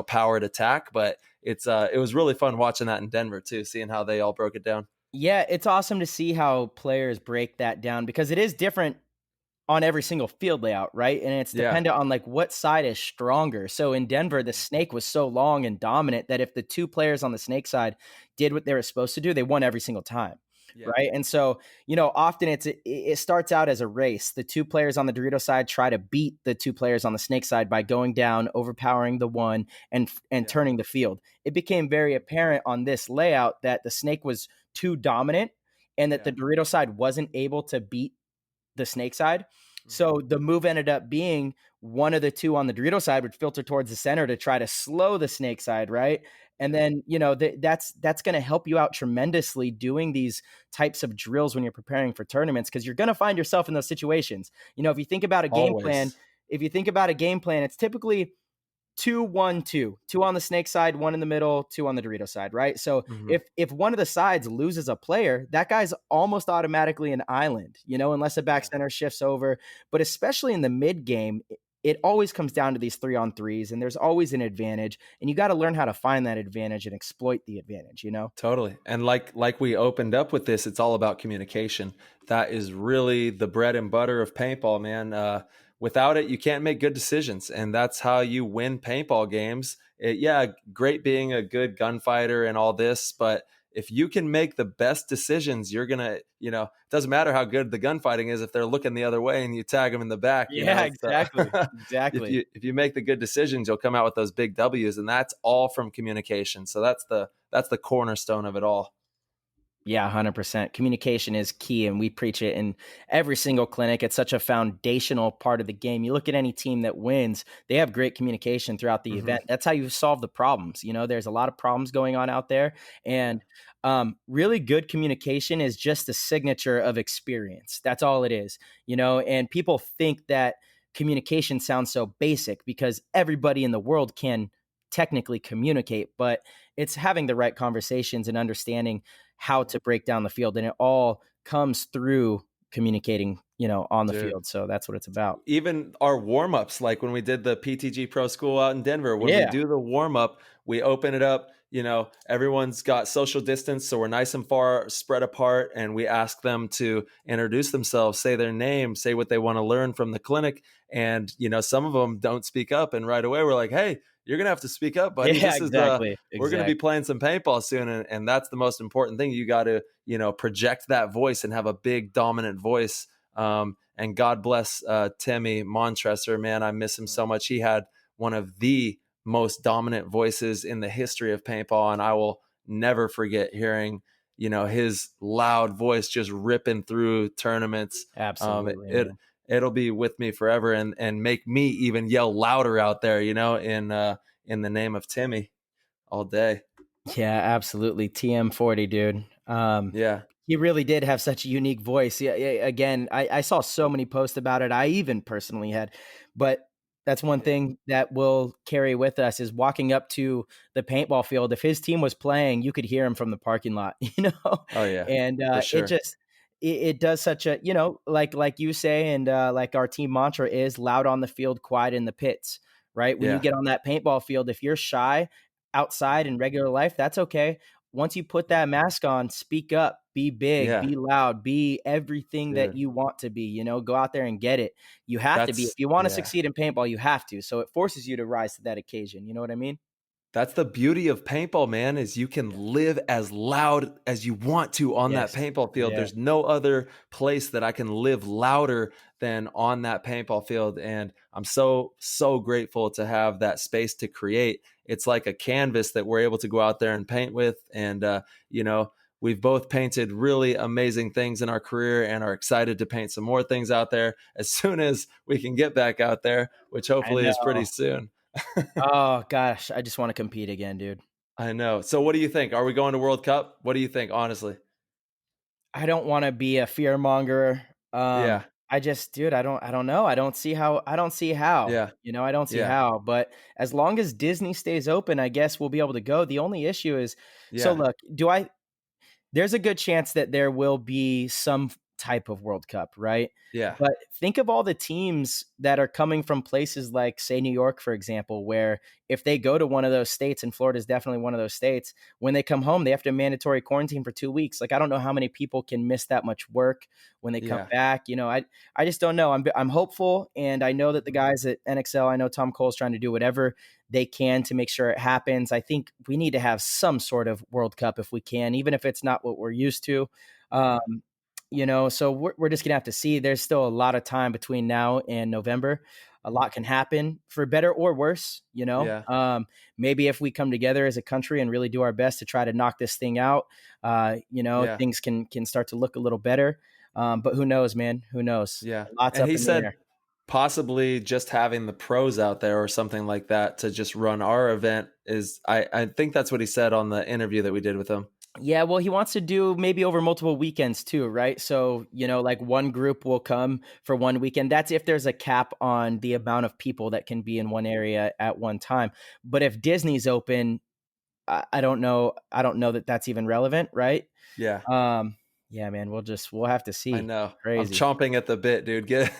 powered attack. But it was really fun watching that in Denver too, seeing how they all broke it down. Yeah, it's awesome to see how players break that down, because it is different on every single field layout, right? And it's Yeah. dependent on like what side is stronger. So in Denver, the snake was so long and dominant that if the 2 players on the snake side did what they were supposed to do, they won every single time. Yeah. Right. And so, often it starts out as a race. The 2 players on the Dorito side try to beat the 2 players on the snake side by going down, overpowering the one, and turning the field. It became very apparent on this layout that the snake was too dominant, and that the Dorito side wasn't able to beat the snake side. So the move ended up being one of the 2 on the Dorito side would filter towards the center to try to slow the snake side, right? And then, that's going to help you out tremendously doing these types of drills when you're preparing for tournaments, because you're going to find yourself in those situations. If you think about a game plan, it's typically 2-1-2, 2 on the snake side, 1 in the middle, 2 on the Dorito side, right? So if one of the sides loses a player, that guy's almost automatically an island, unless a back center shifts over. But especially in the mid game, it always comes down to these 3-on-3s, and there's always an advantage, and you got to learn how to find that advantage and exploit the advantage, Totally. And like we opened up with this, it's all about communication. That is really the bread and butter of paintball, man. Without it, you can't make good decisions, and that's how you win paintball games. Great being a good gunfighter and all this, but if you can make the best decisions, you're gonna, it doesn't matter how good the gunfighting is if they're looking the other way and you tag them in the back. Exactly. Exactly. If you make the good decisions, you'll come out with those big W's, and that's all from communication. So that's the cornerstone of it all. Yeah, 100%. Communication is key, and we preach it in every single clinic. It's such a foundational part of the game. You look at any team that wins, they have great communication throughout the event. That's how you solve the problems. There's a lot of problems going on out there, and really good communication is just the signature of experience. That's all it is, and people think that communication sounds so basic because everybody in the world can technically communicate, but it's having the right conversations and understanding how to break down the field. And it all comes through communicating, on the field. So that's what it's about. Even our warm-ups, like when we did the PTG Pro School out in Denver, when we do the warm-up, we open it up. everyone's got social distance, so we're nice and far spread apart, and we ask them to introduce themselves, say their name, say what they want to learn from the clinic. And some of them don't speak up, and right away we're like, hey, you're gonna have to speak up, buddy. Yeah, This is exactly. we're gonna be Exactly. playing some paintball soon, and that's the most important thing. You got to project that voice and have a big dominant voice. And God bless Timmy Montresor, man, I miss him so much. He had one of the most dominant voices in the history of paintball, and I will never forget hearing his loud voice just ripping through tournaments. Absolutely, it man. it'll be with me forever, and make me even yell louder out there, in the name of Timmy all day. Yeah, absolutely. TM40, dude. Yeah, He really did have such a unique voice. Yeah, yeah, again, I saw so many posts about it. I even personally had, but that's one yeah. thing that will carry with us is walking up to the paintball field. If his team was playing, you could hear him from the parking lot, Oh yeah, and for it sure. just it does such a like you say, and like our team mantra is loud on the field, quiet in the pits. Right when you Yeah, get on that paintball field, if you're shy outside in regular life, that's okay. Once you put that mask on, speak up, be big, yeah, be loud, be everything that dude. you want to be, go out there and get it. You have to be. If That's you want to yeah. succeed in paintball, you have to. So it forces you to rise to that occasion. You know what I mean? That's the beauty of paintball, man, is you can live as loud as you want to on that Yes. paintball field. Yeah. There's no other place that I can live louder than on that paintball field. And I'm so, so grateful to have that space to create. It's like a canvas that we're able to go out there and paint with. And, we've both painted really amazing things in our career and are excited to paint some more things out there as soon as we can get back out there, which I hopefully is pretty know. soon. Oh gosh, I just want to compete again, dude. I know. So what do you think? Are we going to World Cup? What do you think, honestly? I don't want to be a fear monger. Yeah. I just, dude, I don't know. I don't see how. I don't see how. Yeah. I don't see Yeah. how. But as long as Disney stays open, I guess we'll be able to go. The only issue is, so Yeah. look, there's a good chance that there will be some type of World Cup, right? Yeah. But think of all the teams that are coming from places like, say, New York, for example, where if they go to one of those states, and Florida is definitely one of those states, when they come home, they have to mandatory quarantine for 2 weeks. Like, I don't know how many people can miss that much work when they come Yeah. back. I just don't know. I'm hopeful, and I know that the guys at NXL, I know Tom Cole's trying to do whatever they can to make sure it happens. I think we need to have some sort of World Cup if we can, even if it's not what we're used to. Um, so we're just gonna have to see. There's still a lot of time between now and November. A lot can happen for better or worse. Yeah. Maybe if we come together as a country and really do our best to try to knock this thing out, Yeah. things can start to look a little better. But who knows, man? Who knows? Yeah. Lots And up he in the said air. possibly just having the pros out there or something like that to just run our event is I think that's what he said on the interview that we did with him. Yeah, well, he wants to do maybe over multiple weekends too, right? So, like one group will come for one weekend. That's if there's a cap on the amount of people that can be in one area at one time. But if Disney's open, I don't know. I don't know that that's even relevant, right? Yeah. Um, yeah, man, we'll have to I see. know. I'm Crazy. chomping at the bit, dude. Get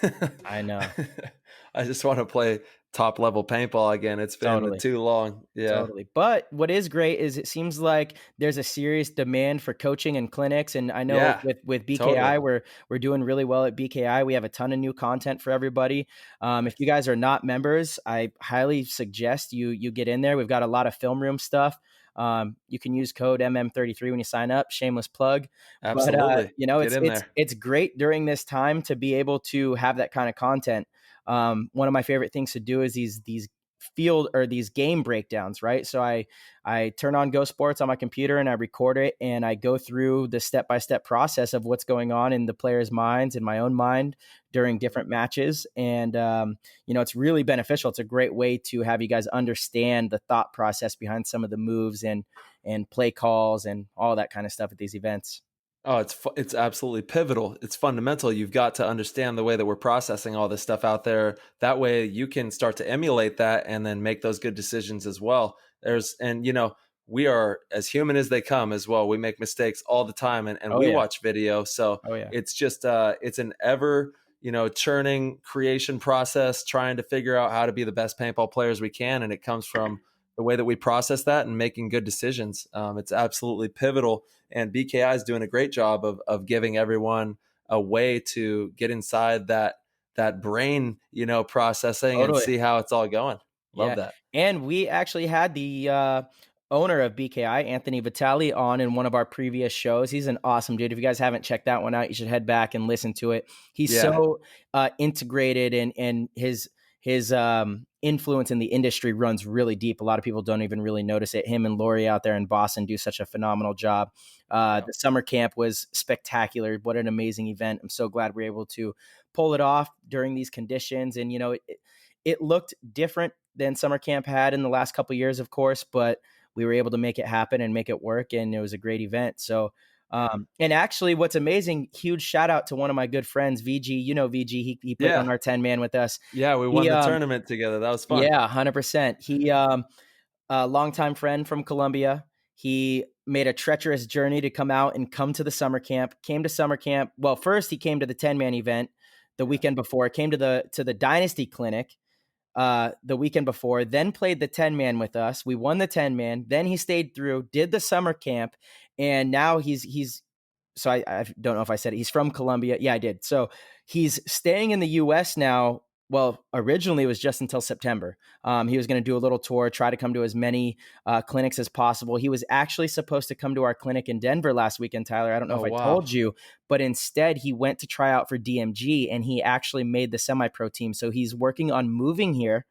I know. I just want to play top level paintball again. It's been Totally. too long. Yeah. Totally. But what is great is it seems like there's a serious demand for coaching and clinics. And I know Yeah. with BKI, Totally. we're doing really well at BKI. We have a ton of new content for everybody. If you guys are not members, I highly suggest you get in there. We've got a lot of film room stuff. You can use code MM33 when you sign up. Shameless plug. But Absolutely. Get it's in it's there. it's great during this time to be able to have that kind of content. One of my favorite things to do is these field or these game breakdowns, right? So I turn on Go Sports on my computer and I record it and I go through the step-by-step process of what's going on in the players' minds, in my own mind during different matches. And it's really beneficial. It's a great way to have you guys understand the thought process behind some of the moves and play calls and all that kind of stuff at these events. Oh, it's absolutely pivotal. It's fundamental. You've got to understand the way that we're processing all this stuff out there. That way you can start to emulate that and then make those good decisions as well. We are as human as they come as well. We make mistakes all the time and Oh we yeah. watch video. So Oh yeah. it's just it's an ever, churning creation process, trying to figure out how to be the best paintball players we can. And it comes from the way that we process that and making good decisions. It's absolutely pivotal. And BKI is doing a great job of giving everyone a way to get inside that brain, processing and Totally. see how it's all going. Love Yeah. that. And we actually had the owner of BKI, Anthony Vitale, on in one of our previous shows. He's an awesome dude. If you guys haven't checked that one out, you should head back and listen to it. He's Yeah. so integrated, and his influence in the industry runs really deep. A lot of people don't even really notice it. Him and Lori out there in Boston do such a phenomenal job. Yeah. The summer camp was spectacular. What an amazing event. I'm so glad we were able to pull it off during these conditions. And, it looked different than summer camp had in the last couple of years, of course, but we were able to make it happen and make it work. And it was a great event. So, and actually what's amazing, huge shout out to one of my good friends, VG, VG, he played on Yeah. our 10-man with us. Yeah. We won the tournament together. That was fun. Yeah, 100%. He, a longtime friend from Colombia. He made a treacherous journey to come to the summer camp, came to summer camp. Well, first he came to the 10-man event the weekend before, came to the Dynasty Clinic the weekend before, then played the 10-man with us. We won the 10-man. Then he stayed through, did the summer camp, and now he's so I don't know if I said it. He's from Colombia. Yeah, I did. So he's staying in the U.S. now. Well, originally it was just until September. He was going to do a little tour, try to come to as many clinics as possible. He was actually supposed to come to our clinic in Denver last weekend, Tyler. I don't know if I told you, but instead he went to try out for DMG, and he actually made the semi-pro team. So he's working on moving here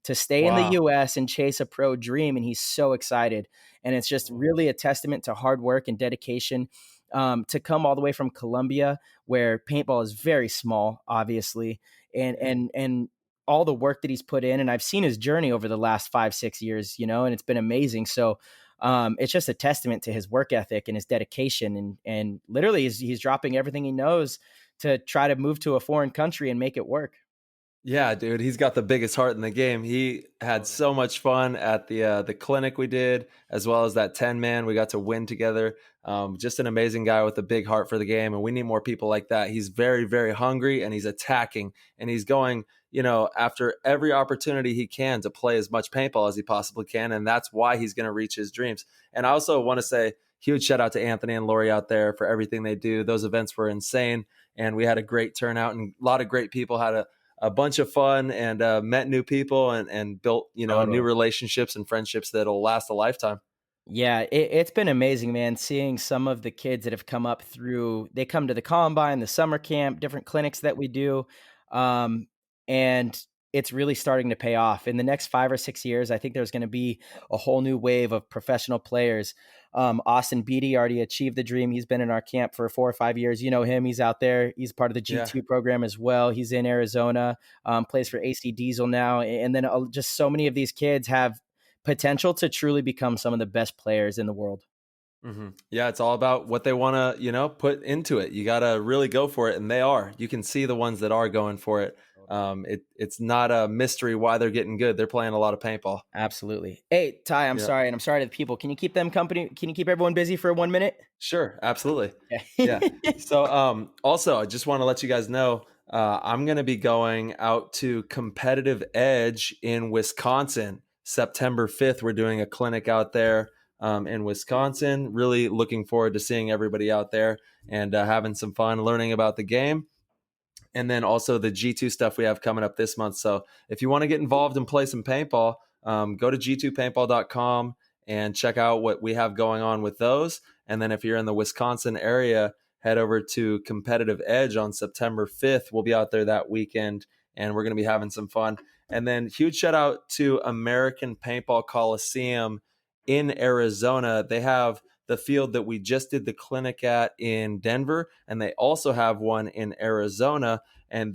to stay in the U.S. and chase a pro dream, and he's so excited. And it's just really a testament to hard work and dedication to come all the way from Colombia, where paintball is very small, obviously, and all the work that he's put in. And I've seen his journey over the last 5-6 years, and it's been amazing. So it's just a testament to his work ethic and his dedication. And literally he's dropping everything he knows to try to move to a foreign country and make it work. Yeah, dude, he's got the biggest heart in the game. He had so much fun at the clinic we did, as well as that 10-man. We got to win together. Just an amazing guy with a big heart for the game, and we need more people like that. He's very, very hungry, and he's attacking, and he's going, after every opportunity he can to play as much paintball as he possibly can, and that's why he's going to reach his dreams. And I also want to say huge shout out to Anthony and Lori out there for everything they do. Those events were insane, and we had a great turnout, and a lot of great people had a bunch of fun and met new people and built, new relationships and friendships that'll last a lifetime. Yeah, it's been amazing, man, seeing some of the kids that have come up through. They come to the Combine, the summer camp, different clinics that we do. And it's really starting to pay off. In the next 5 or 6 years, I think there's going to be a whole new wave of professional players. Austin Beatty already achieved the dream. He's been in our camp for 4 or 5 years. You know him. He's out there. He's part of the G2 program as well. He's in Arizona, plays for AC Diesel now. And then just so many of these kids have potential to truly become some of the best players in the world. Mm-hmm. Yeah, it's all about what they want to, put into it. You got to really go for it. And they are. You can see the ones that are going for it. It's not a mystery why they're getting good. They're playing a lot of paintball. Absolutely. Hey, Ty, I'm sorry. And I'm sorry to the people. Can you keep them company? Can you keep everyone busy for 1 minute? Sure. Absolutely. Yeah. So also, I just want to let you guys know, I'm going to be going out to Competitive Edge in Wisconsin, September 5th. We're doing a clinic out there in Wisconsin. Really looking forward to seeing everybody out there and having some fun learning about the game. And then also the G2 stuff we have coming up this month. So if you want to get involved and play some paintball, go to g2paintball.com and check out what we have going on with those. And then if you're in the Wisconsin area, head over to Competitive Edge on September 5th. We'll be out there that weekend, and we're going to be having some fun. And then huge shout out to American Paintball Coliseum in Arizona. They have the field that we just did the clinic at in Denver, and they also have one in Arizona. And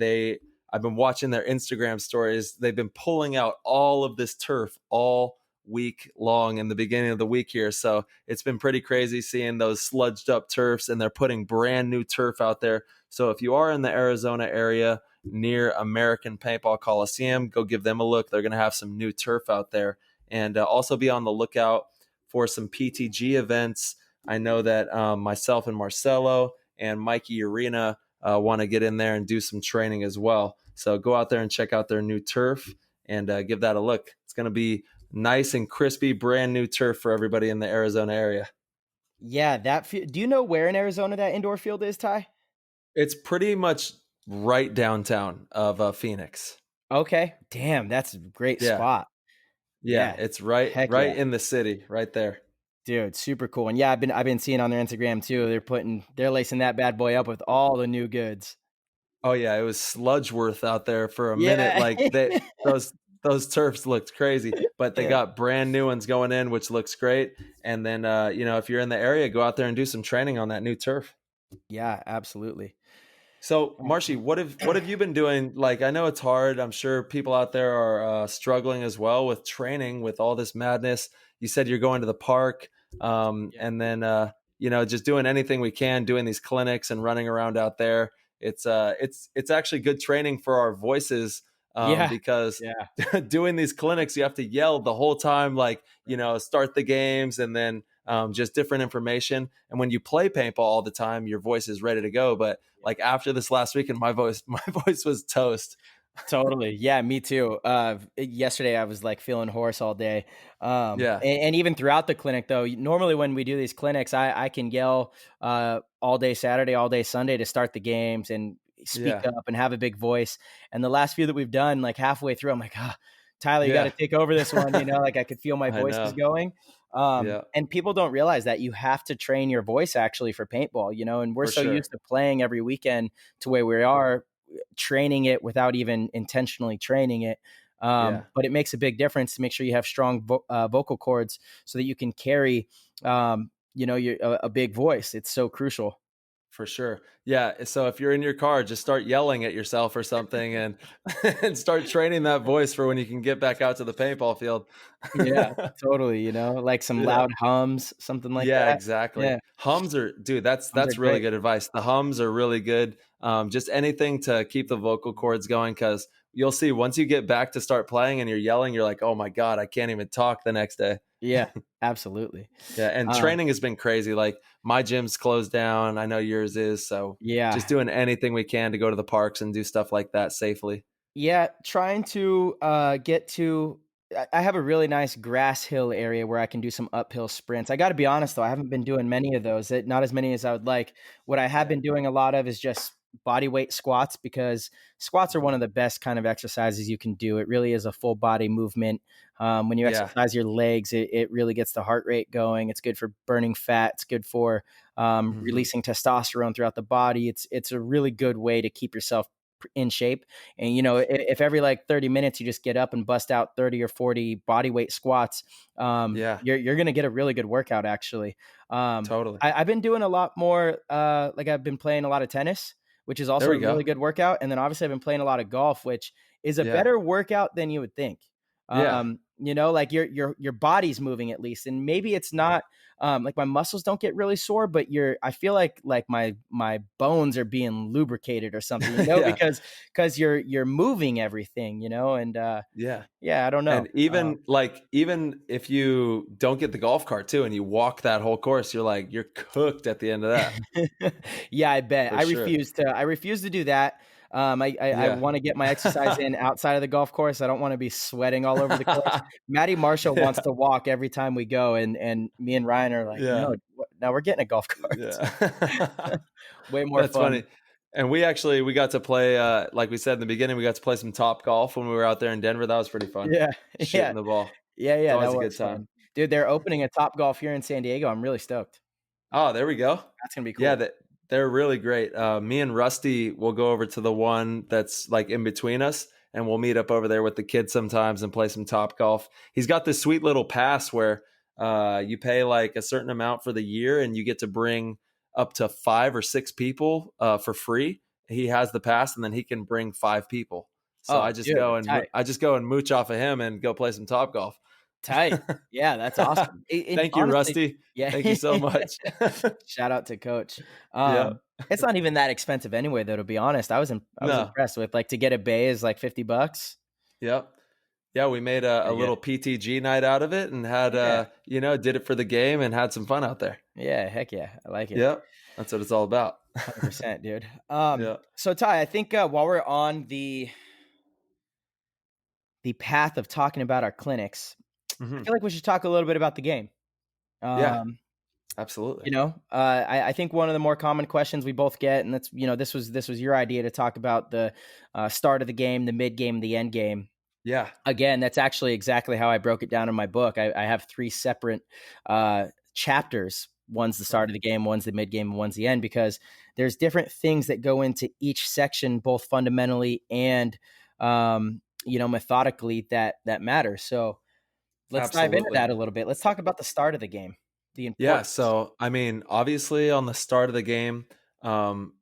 I've been watching their Instagram stories. They've been pulling out all of this turf all week long in the beginning of the week here. So it's been pretty crazy seeing those sludged up turfs, and they're putting brand new turf out there. So if you are in the Arizona area near American Paintball Coliseum, go give them a look. They're going to have some new turf out there. And also be on the lookout for some PTG events. I know that myself and Marcello and Mikey Arena want to get in there and do some training as well. So go out there and check out their new turf and give that a look. It's going to be nice and crispy, brand new turf for everybody in the Arizona area. Yeah, do you know where in Arizona that indoor field is, Ty? It's pretty much right downtown of Phoenix. Okay. Damn, that's a great Yeah. spot. Yeah. Yeah. It's right Heck yeah. in the city, right there. Dude, super cool. And yeah, I've been seeing on their Instagram too. They're lacing that bad boy up with all the new goods. Oh yeah, it was Sludgeworth out there for a minute. Yeah. Like those turfs looked crazy, but they Yeah. got brand new ones going in, which looks great. And then if you're in the area, go out there and do some training on that new turf. Yeah, absolutely. So, Marshy, what have you been doing? Like, I know it's hard. I'm sure people out there are struggling as well with training with all this madness. You said you're going to the park, Yeah. and then just doing anything we can, doing these clinics and running around out there. It's actually good training for our voices Yeah. because Yeah. doing these clinics, you have to yell the whole time, like start the games and then just different information. And when you play paintball all the time, your voice is ready to go. But like after this last weekend, my voice was toast. Totally. Yeah, me too. Yesterday I was like feeling hoarse all day. Yeah, And even throughout the clinic though, normally when we do these clinics, I can yell all day Saturday, all day Sunday to start the games and speak yeah, up and have a big voice. And the last few that we've done, like halfway through, I'm like, Tyler, you got yeah. to take over this one. Like I could feel my I voice was know. going. Yeah, And people don't realize that you have to train your voice actually for paintball, and we're for so sure. used to playing every weekend to where we are training it without even intentionally training it. Yeah, But it makes a big difference to make sure you have strong vocal cords so that you can carry, a big voice. It's so crucial. for sure. Yeah. So if you're in your car, just start yelling at yourself or something and and start training that voice for when you can get back out to the paintball field. Yeah, totally. Like some Yeah. loud hums, something like Yeah, that. exactly. Yeah, Hums are, dude, that's hums are really great. good advice. The hums are really good. Just anything to keep the vocal cords going because you'll see once you get back to start playing and you're yelling, you're like, oh my God, I can't even talk the next day. Yeah, absolutely. Yeah, and Um, training has been crazy. Like my gym's closed down. I know yours is. So yeah, just doing anything we can to go to the parks and do stuff like that safely. Yeah, trying to get to. I have a really nice grass hill area where I can do some uphill sprints. I got to be honest though, I haven't been doing many of those. Not as many as I would like. What I have Yeah. been doing a lot of is just body weight squats because squats are one of the best kind of exercises you can do. It really is a full body movement. When you Yeah. exercise your legs, it really gets the heart rate going. It's good for burning fat. It's good for Hmm. releasing testosterone throughout the body. It's a really good way to keep yourself in shape. And if every like 30 minutes you just get up and bust out 30 or 40 body weight squats, Yeah, you're gonna get a really good workout actually. totally. I've been doing a lot more. Like I've been playing a lot of tennis, which is There also we a go. really good workout. And then obviously I've been playing a lot of golf, which is a Yeah. better workout than you would think. Yeah. Like your body's moving at least, and maybe it's not like my muscles don't get really sore, but I feel like my bones are being lubricated or something, Yeah. because you're moving everything, and Yeah. yeah, I don't know. And even if you don't get the golf cart too and you walk that whole course, you're cooked at the end of that. Yeah, I bet. For sure. I refuse to do that. I Yeah. want to get my exercise in outside of the golf course. I don't want to be sweating all over the course. Maddie Marshall wants to walk every time we go, and me and Ryan are like, Yeah. no, now we're getting a golf cart. Yeah. Way more That's fun. funny. And we got to play like we said in the beginning, we got to play some top golf when we were out there in Denver. That was pretty fun. Yeah, Shooting yeah, the ball. It's yeah. always That a good was time. fun, dude. They're opening a Top Golf here in San Diego. I'm really stoked. Oh, there we go. That's gonna be Yeah, cool. they're really great. Me and Rusty will go over to the one that's like in between us, and we'll meet up over there with the kids sometimes and play some top golf. He's got this sweet little pass where you pay like a certain amount for the year, and you get to bring up to 5 or 6 people for free. He has the pass, and then he can bring 5 people. So Oh, dude, tight, I just go and mooch off of him and go play some top golf. tight. Yeah, that's awesome. And Thank you, honestly, Rusty. yeah. Thank you so much. Shout out to Coach. Yeah. It's not even that expensive anyway, though. To be honest, I was No. impressed with, like, to get a bay is like $50. Yep. Yeah, we made a Pretty good. little PTG night out of it and had Yeah, did it for the game and had some fun out there. yeah, heck yeah, I like it. Yep. That's what it's all about. 100%, dude. Yeah. So Ty, I think while we're on the path of talking about our clinics, I Hmm. feel like we should talk a little bit about the game. Yeah, Um, absolutely. I think one of the more common questions we both get, and that's, this was your idea to talk about the start of the game, the mid game, the end game. Yeah. Again, that's actually exactly how I broke it down in my book. I have three separate chapters. One's the start of the Perfect. game, one's the mid game, and one's the end, because there's different things that go into each section, both fundamentally and methodically, that matter. So let's dive into Absolutely. that a little bit. Let's talk about the start of the game, the Yeah, importance. so I mean, obviously on the start of the game, um,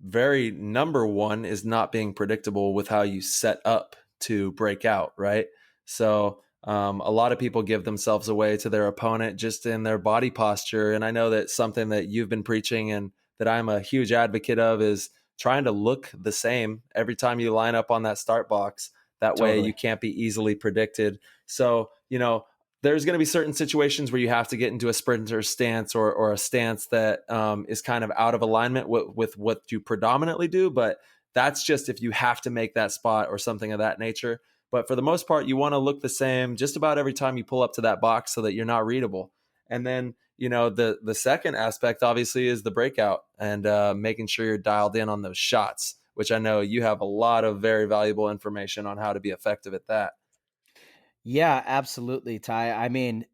very number one is not being predictable with how you set up to break out, right? So a lot of people give themselves away to their opponent just in their body posture. And I know that something that you've been preaching and that I'm a huge advocate of is trying to look the same every time you line up on that start box. That way you Totally. can't be easily predicted. So, there's going to be certain situations where you have to get into a sprinter stance or a stance that is kind of out of alignment with what you predominantly do. But that's just if you have to make that spot or something of that nature. But for the most part, you want to look the same just about every time you pull up to that box so that you're not readable. And then, the second aspect obviously is the breakout and making sure you're dialed in on those shots, which I know you have a lot of very valuable information on how to be effective at that. Yeah, absolutely, Ty. I mean,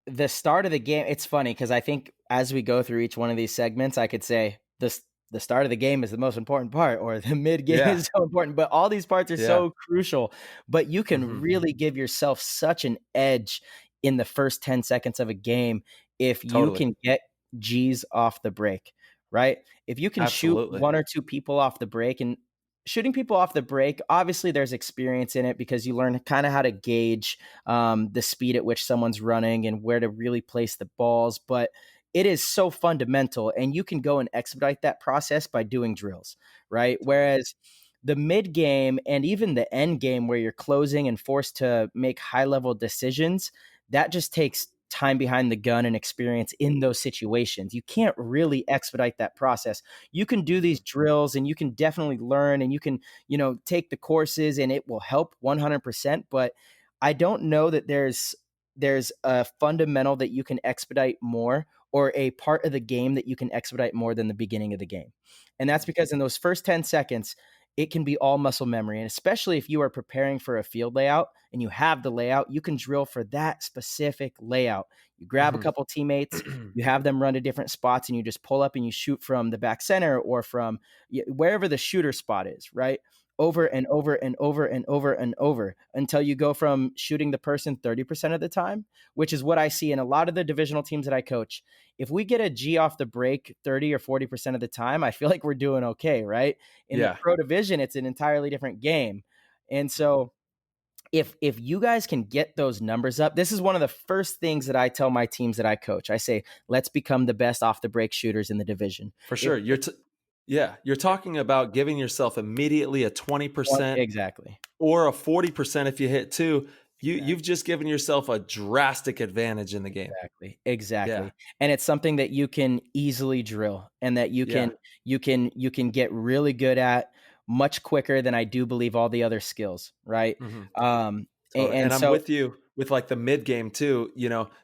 the start of the game, it's funny because I think as we go through each one of these segments, I could say the start of the game is the most important part, or the mid game Yeah. is so important, but all these parts are Yeah. so crucial. But you can Hmm. really give yourself such an edge in the first 10 seconds of a game if you Totally. can get G's off the break, right? If you can shoot Absolutely. one or two people off the break, and shooting people off the break, obviously there's experience in it because you learn kind of how to gauge the speed at which someone's running and where to really place the balls. But it is so fundamental, and you can go and expedite that process by doing drills, right? Totally. Whereas the mid game and even the end game, where you're closing and forced to make high level decisions, that just takes time behind the gun and experience in those situations. You can't really expedite that process. You can do these Mhm. drills and you can definitely learn, and you can, take the courses, and it will help 100%. But I don't know that there's a fundamental that you can expedite more, or a part of the game that you can expedite more than the beginning of the game. And that's because in those first 10 seconds, it can be all muscle memory. And especially if you are preparing for a field layout and you have the layout, you can drill for that specific layout. You grab a Mhm. couple teammates, you have them run to different spots, and you just pull up and you shoot from the back center or from wherever the shooter spot is, right? Over and over and over and over and over until you go from shooting the person 30% of the time, which is what I see in a lot of the divisional teams that I coach. If we get a G off the break 30 or 40% of the time, I feel like we're doing okay, right? In the Yeah. pro division, it's an entirely different game. And so if you guys can get those numbers up, this is one of the first things that I tell my teams that I coach. I say, let's become the best off the break shooters in the division. For If, sure. Yeah, you're talking about giving yourself immediately a 20% exactly. or a 40% if you hit two. You've Exactly. just given yourself a drastic advantage in the game. Exactly. Yeah. Exactly. And it's something that you can easily drill, and that you Yeah. can get really good at much quicker than I do believe all the other skills, right? Mhm. Um Totally. and And I'm so with you with like the mid game too.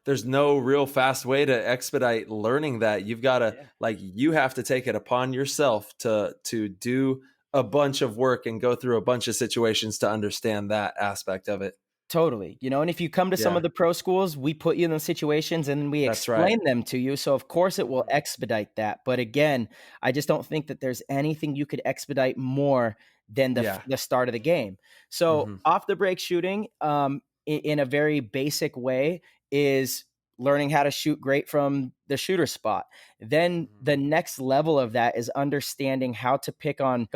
There's no real fast way to expedite learning that. You've got to yeah. you have to take it upon yourself to do a bunch of work and go through a bunch of situations to understand that aspect of it. Totally. And if you come to some Yeah, of the pro schools, we put you in those situations and then we that's right. explain them to you. So of course it will Mhm. expedite that. But again, I just don't think that there's anything you could expedite more than Yeah. the start of the game. So Hmm. off the break shooting, in a very basic way, is learning how to shoot great from the shooter spot. Then Hmm. the next level of that is understanding how to pick on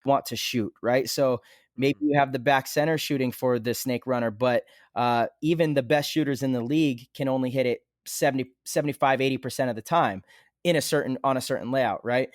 want to shoot, right? So maybe Hmm. you have the back center shooting for the snake runner, but even the best shooters in the league can only hit it 70, 75, 80% of the time on a certain layout, right?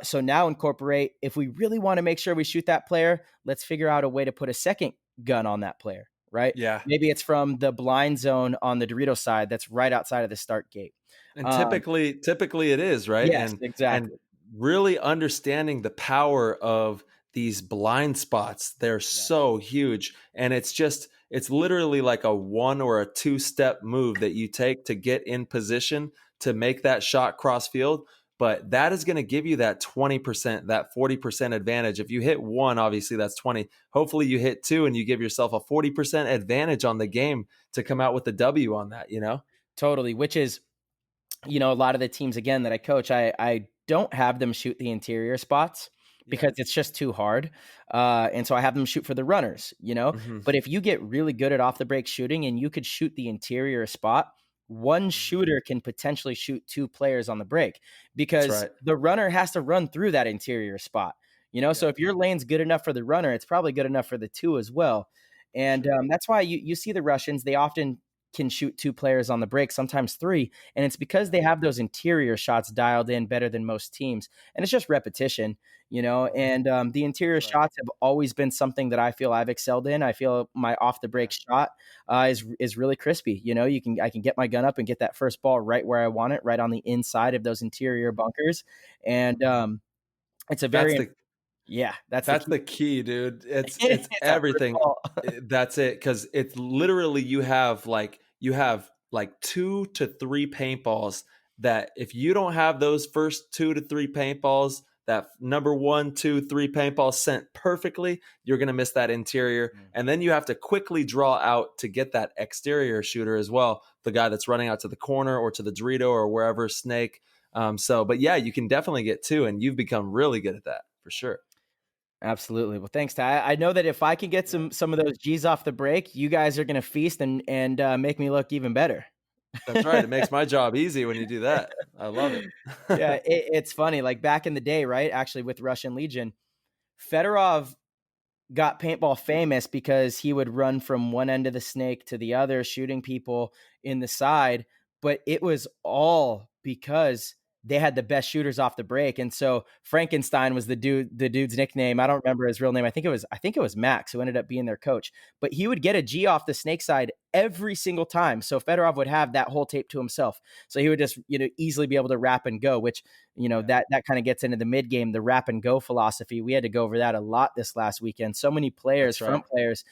So now incorporate, if we really want to make sure we shoot that player, let's figure out a way to put a second gun on that player, right? Yeah. Maybe it's from the blind zone on the Dorito side that's right outside of the start gate. And Um, typically it is, right? yes, And exactly. really understanding the power of these blind spots, they're Yeah. so huge. And it's just It's literally like a 1 or a 2-step move that you take to get in position to make that shot cross field. But that is going to give you that 20%, that 40% advantage. If you hit one, obviously that's 20. Hopefully you hit two and you give yourself a 40% advantage on the game to come out with the W on that, you know? Totally. Which is, a lot of the teams again that I coach, I don't have them shoot the interior spots because it's just too hard. And so I have them shoot for the runners. Mhm. But if you get really good at off the break shooting and you could shoot the interior spot, one shooter can potentially shoot two players on the break That's because right. the runner has to run through that interior spot. So Yeah. if your lane's good enough for the runner, it's probably good enough for the two as well. And Sure. that's why you see the Russians, they often can shoot two players on the break, sometimes three. And it's because they have those interior shots dialed in better than most teams. And it's just repetition. And the interior That's right. shots have always been something that I feel I've excelled in. I feel my off the break shot is really crispy. I can get my gun up and get that first ball right where I want it, right on the inside of those interior bunkers. And it's a That's very, the yeah, that's the That's key. the key, dude. It's It's that first everything. ball. That's it, because it's literally you have like 2 to 3 paintballs that if you don't have those first 2 to 3 paintballs, that number 1, 2, 3 paintballs sent perfectly, you're gonna miss that interior, and then you have to quickly draw out to get that exterior shooter as well, the guy that's running out to the corner or to the Dorito or wherever snake. But yeah, you can definitely get two, and you've become really good at that for sure. Absolutely. Well, thanks, Ty. I know that if I can get some of those G's off the break, you guys are going to feast and make me look even better. That's right. It makes my job easy when you do that. I love it. Yeah, it's funny. Like back in the day, right? Actually, with Russian Legion, Fedorov got paintball famous because he would run from one end of the snake to the other, shooting people in the side. But it was all because they had the best shooters off the break. And so Frankenstein was the dude's nickname. I don't remember his real name. I think it was Max, who ended up being their coach. But he would get a G off the snake side every single time. So Fedorov would have that whole tape to himself. So he would just, easily be able to wrap and go, which, that kind of gets into the mid game, the wrap and go philosophy. We had to go over that a lot this last weekend. So many players, That's right. front players,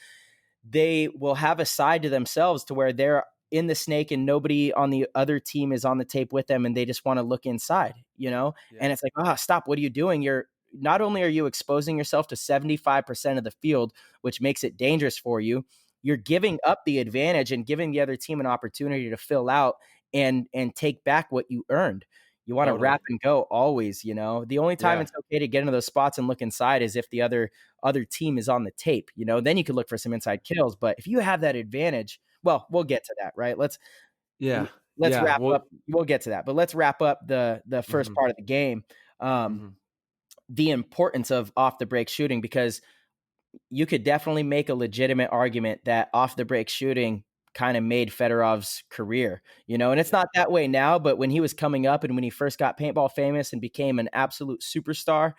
they will have a side to themselves to where they're in the snake and nobody on the other team is on the tape with them and they just want to look inside. Yeah. And it's like, stop. What are you doing? You're not only are you exposing yourself to 75% of the field, which makes it dangerous for you, you're giving up the advantage and giving the other team an opportunity to fill out and take back what you earned. You want to Totally. wrap and go always. The only time Yeah. it's okay to get into those spots and look inside is if the other team is on the tape. Then you could look for some inside kills. But if you have that advantage, well, we'll get to that, right? Let's Yeah. Yeah. wrap Well, up. We'll get to that, but let's wrap up the first mhm, part of the game. mhm. The importance of off the break shooting, because you could definitely make a legitimate argument that off the break shooting kind of made Fedorov's career, and it's Yeah. not that way now, but when he was coming up and when he first got paintball famous and became an absolute superstar,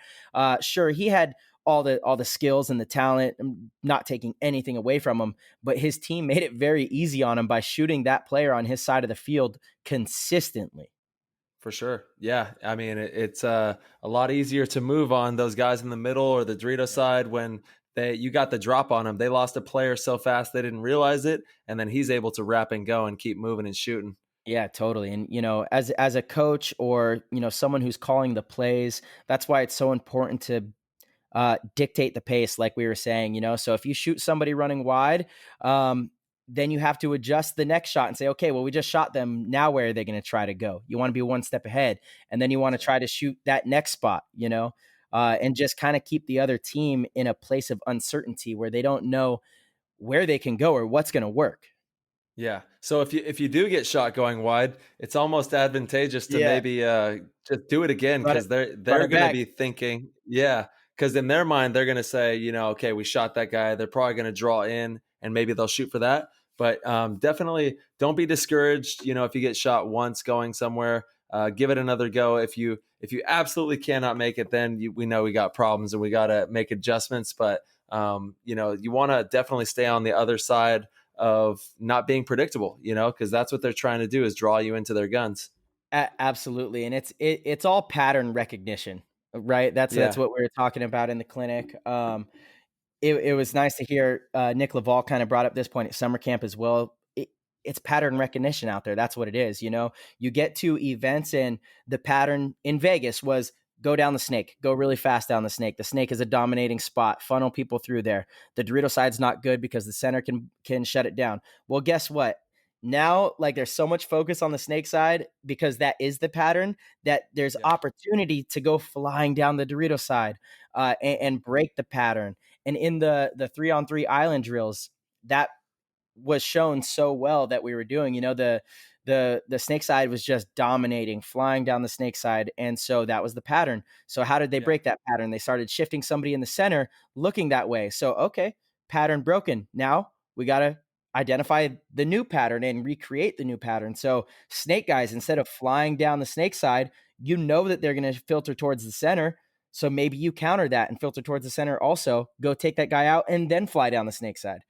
sure, he had all the skills and the talent. I'm not taking anything away from him, but his team made it very easy on him by shooting that player on his side of the field consistently. For sure. Yeah. I mean, it's a lot easier to move on those guys in the middle or the Dorito side when you got the drop on them. They lost a player so fast they didn't realize it, and then he's able to wrap and go and keep moving and shooting. Yeah, totally. And as a coach or someone who's calling the plays, that's why it's so important to dictate the pace, like we were saying. So if you shoot somebody running wide, then you have to adjust the next shot and say, okay, well, we just shot them. Now where are they going to try to go? You want to be one step ahead, and then you want to try to shoot that next spot. And just kind of keep the other team in a place of uncertainty where they don't know where they can go or what's going to work. Yeah. So if you do get shot going wide, it's almost advantageous to Yeah, maybe just do it again, run it, because they're run they're it going to back. be thinking, yeah, because in their mind they're going to say, okay, we shot that guy. They're probably going to draw in, and maybe they'll shoot for that. But definitely don't be discouraged. If you get shot once going somewhere, give it another go. If you absolutely cannot make it, then we know we got problems and we got to make adjustments. But you want to definitely stay on the other side of not being predictable, because that's what they're trying to do, is draw you into their guns. Absolutely, and it's all pattern recognition, right? That's Yeah. what we were talking about in the clinic. it was nice to hear Nick Laval kind of brought up this point at summer camp as well. It's pattern recognition out there. That's what it is. You know, you get to events and the pattern in Vegas was go down the snake, go really fast down the snake. The snake is a dominating spot, funnel people through there. The Dorito side's not good because the center can shut it down. Well, guess what? Now, like there's so much focus on the snake side because that is the pattern that there's Yeah. opportunity to go flying down the Dorito side and break the pattern. And in the 3-on-3 island drills, that was shown so well that we were doing. You know, the snake side was just dominating, flying down the snake side, and so that was the pattern. So how did they Yeah. break that pattern? They started shifting somebody in the center, looking that way. So okay, pattern broken. Now we got to identify the new pattern and recreate the new pattern. So snake guys, instead of flying down the snake side, you know that they're going to filter towards the center. So maybe you counter that and filter towards the center also, go take that guy out and then fly down the snake side.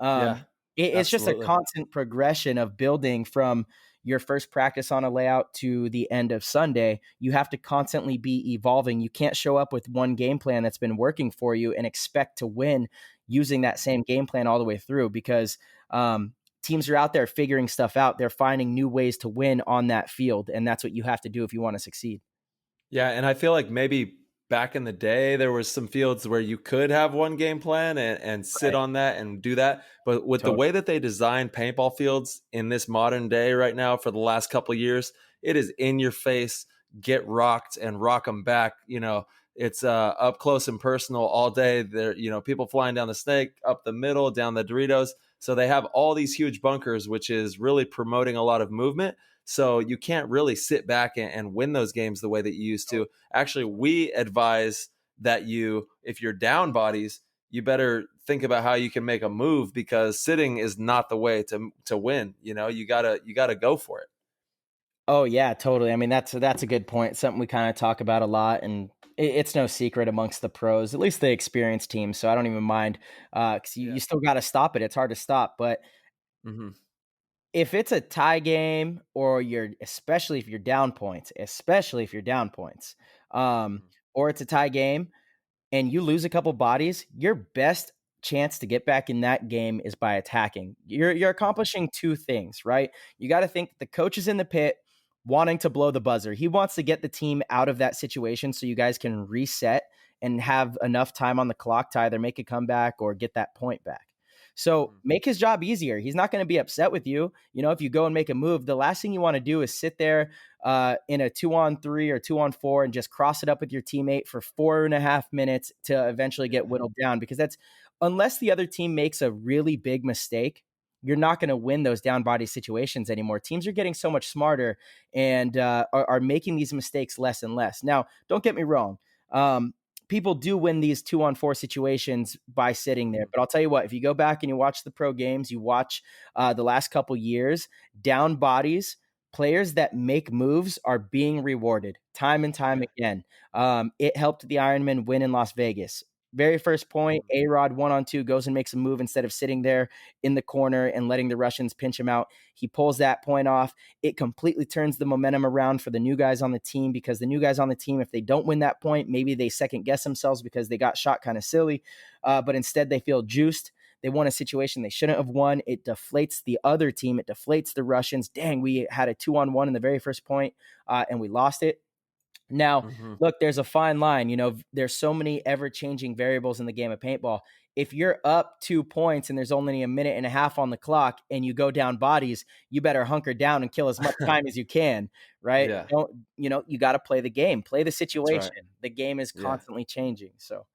Yeah. It's just a Absolutely. constant progression of building from your first practice on a layout to the end of Sunday. You have to constantly be evolving. You can't show up with one game plan that's been working for you and expect to win using that same game plan all the way through because teams are out there figuring stuff out. They're finding new ways to win on that field. And that's what you have to do if you want to succeed. Yeah, and I feel like maybe back in the day there was some fields where you could have one game plan and sit Right. on that and do that. But with the Totally. way that they design paintball fields in this modern day right now for the last couple of years, it is in your face, get rocked and rock them back. You know, it's up close and personal all day. There, you know, people flying down the snake, up the middle, down the Doritos. So they have all these huge bunkers, which is really promoting a lot of movement. So you can't really sit back and win those games the way that you used to. Actually, we advise that you, if you're down bodies, you better think about how you can make a move because sitting is not the way to win. You know, you gotta go for it. Oh yeah, totally. I mean, that's a good point. Something we kind of talk about a lot, and it's no secret amongst the pros, at least the experienced teams. So I don't even mind because you Yeah. still got to stop it. It's hard to stop, but Hmm. if it's a tie game or especially if you're down points, um, or it's a tie game and you lose a couple bodies, your best chance to get back in that game is by attacking. You're accomplishing two things, right? You got to think the coach is in the pit wanting to blow the buzzer. He wants to get the team out of that situation so you guys can reset and have enough time on the clock to either make a comeback or get that point back. So make his job easier. He's not going to be upset with you. You know, if you go and make a move, the last thing you want to do is sit there in a 2-on-3 or 2-on-4 and just cross it up with your teammate for 4.5 minutes to eventually get whittled down because that's unless the other team makes a really big mistake, you're not going to win those down body situations anymore. Teams are getting so much smarter and are making these mistakes less and less. Now, don't get me wrong. People do win these 2-on-4 situations by sitting there. But I'll tell you what, if you go back and you watch the pro games, you watch the last couple years, down bodies, players that make moves are being rewarded time and time Yeah. again. It helped the Ironman win in Las Vegas. Very first point, A-Rod 1-on-2 goes and makes a move instead of sitting there in the corner and letting the Russians pinch him out. He pulls that point off. It completely turns the momentum around for the new guys on the team because the new guys on the team, if they don't win that point, maybe they second guess themselves because they got shot kind of silly, but instead they feel juiced. They won a situation they shouldn't have won. It deflates the other team. It deflates the Russians. Dang, we had a 2-on-1 in the very first point, and we lost it. Now, Hmm. look, there's a fine line. You know, there's so many ever-changing variables in the game of paintball. If you're up 2 points and there's only a minute and a half on the clock and you go down bodies, you better hunker down and kill as much time as you can, right? Yeah, Don't, you got to play the game, play the that's right. situation. The game is Yeah. constantly changing. So,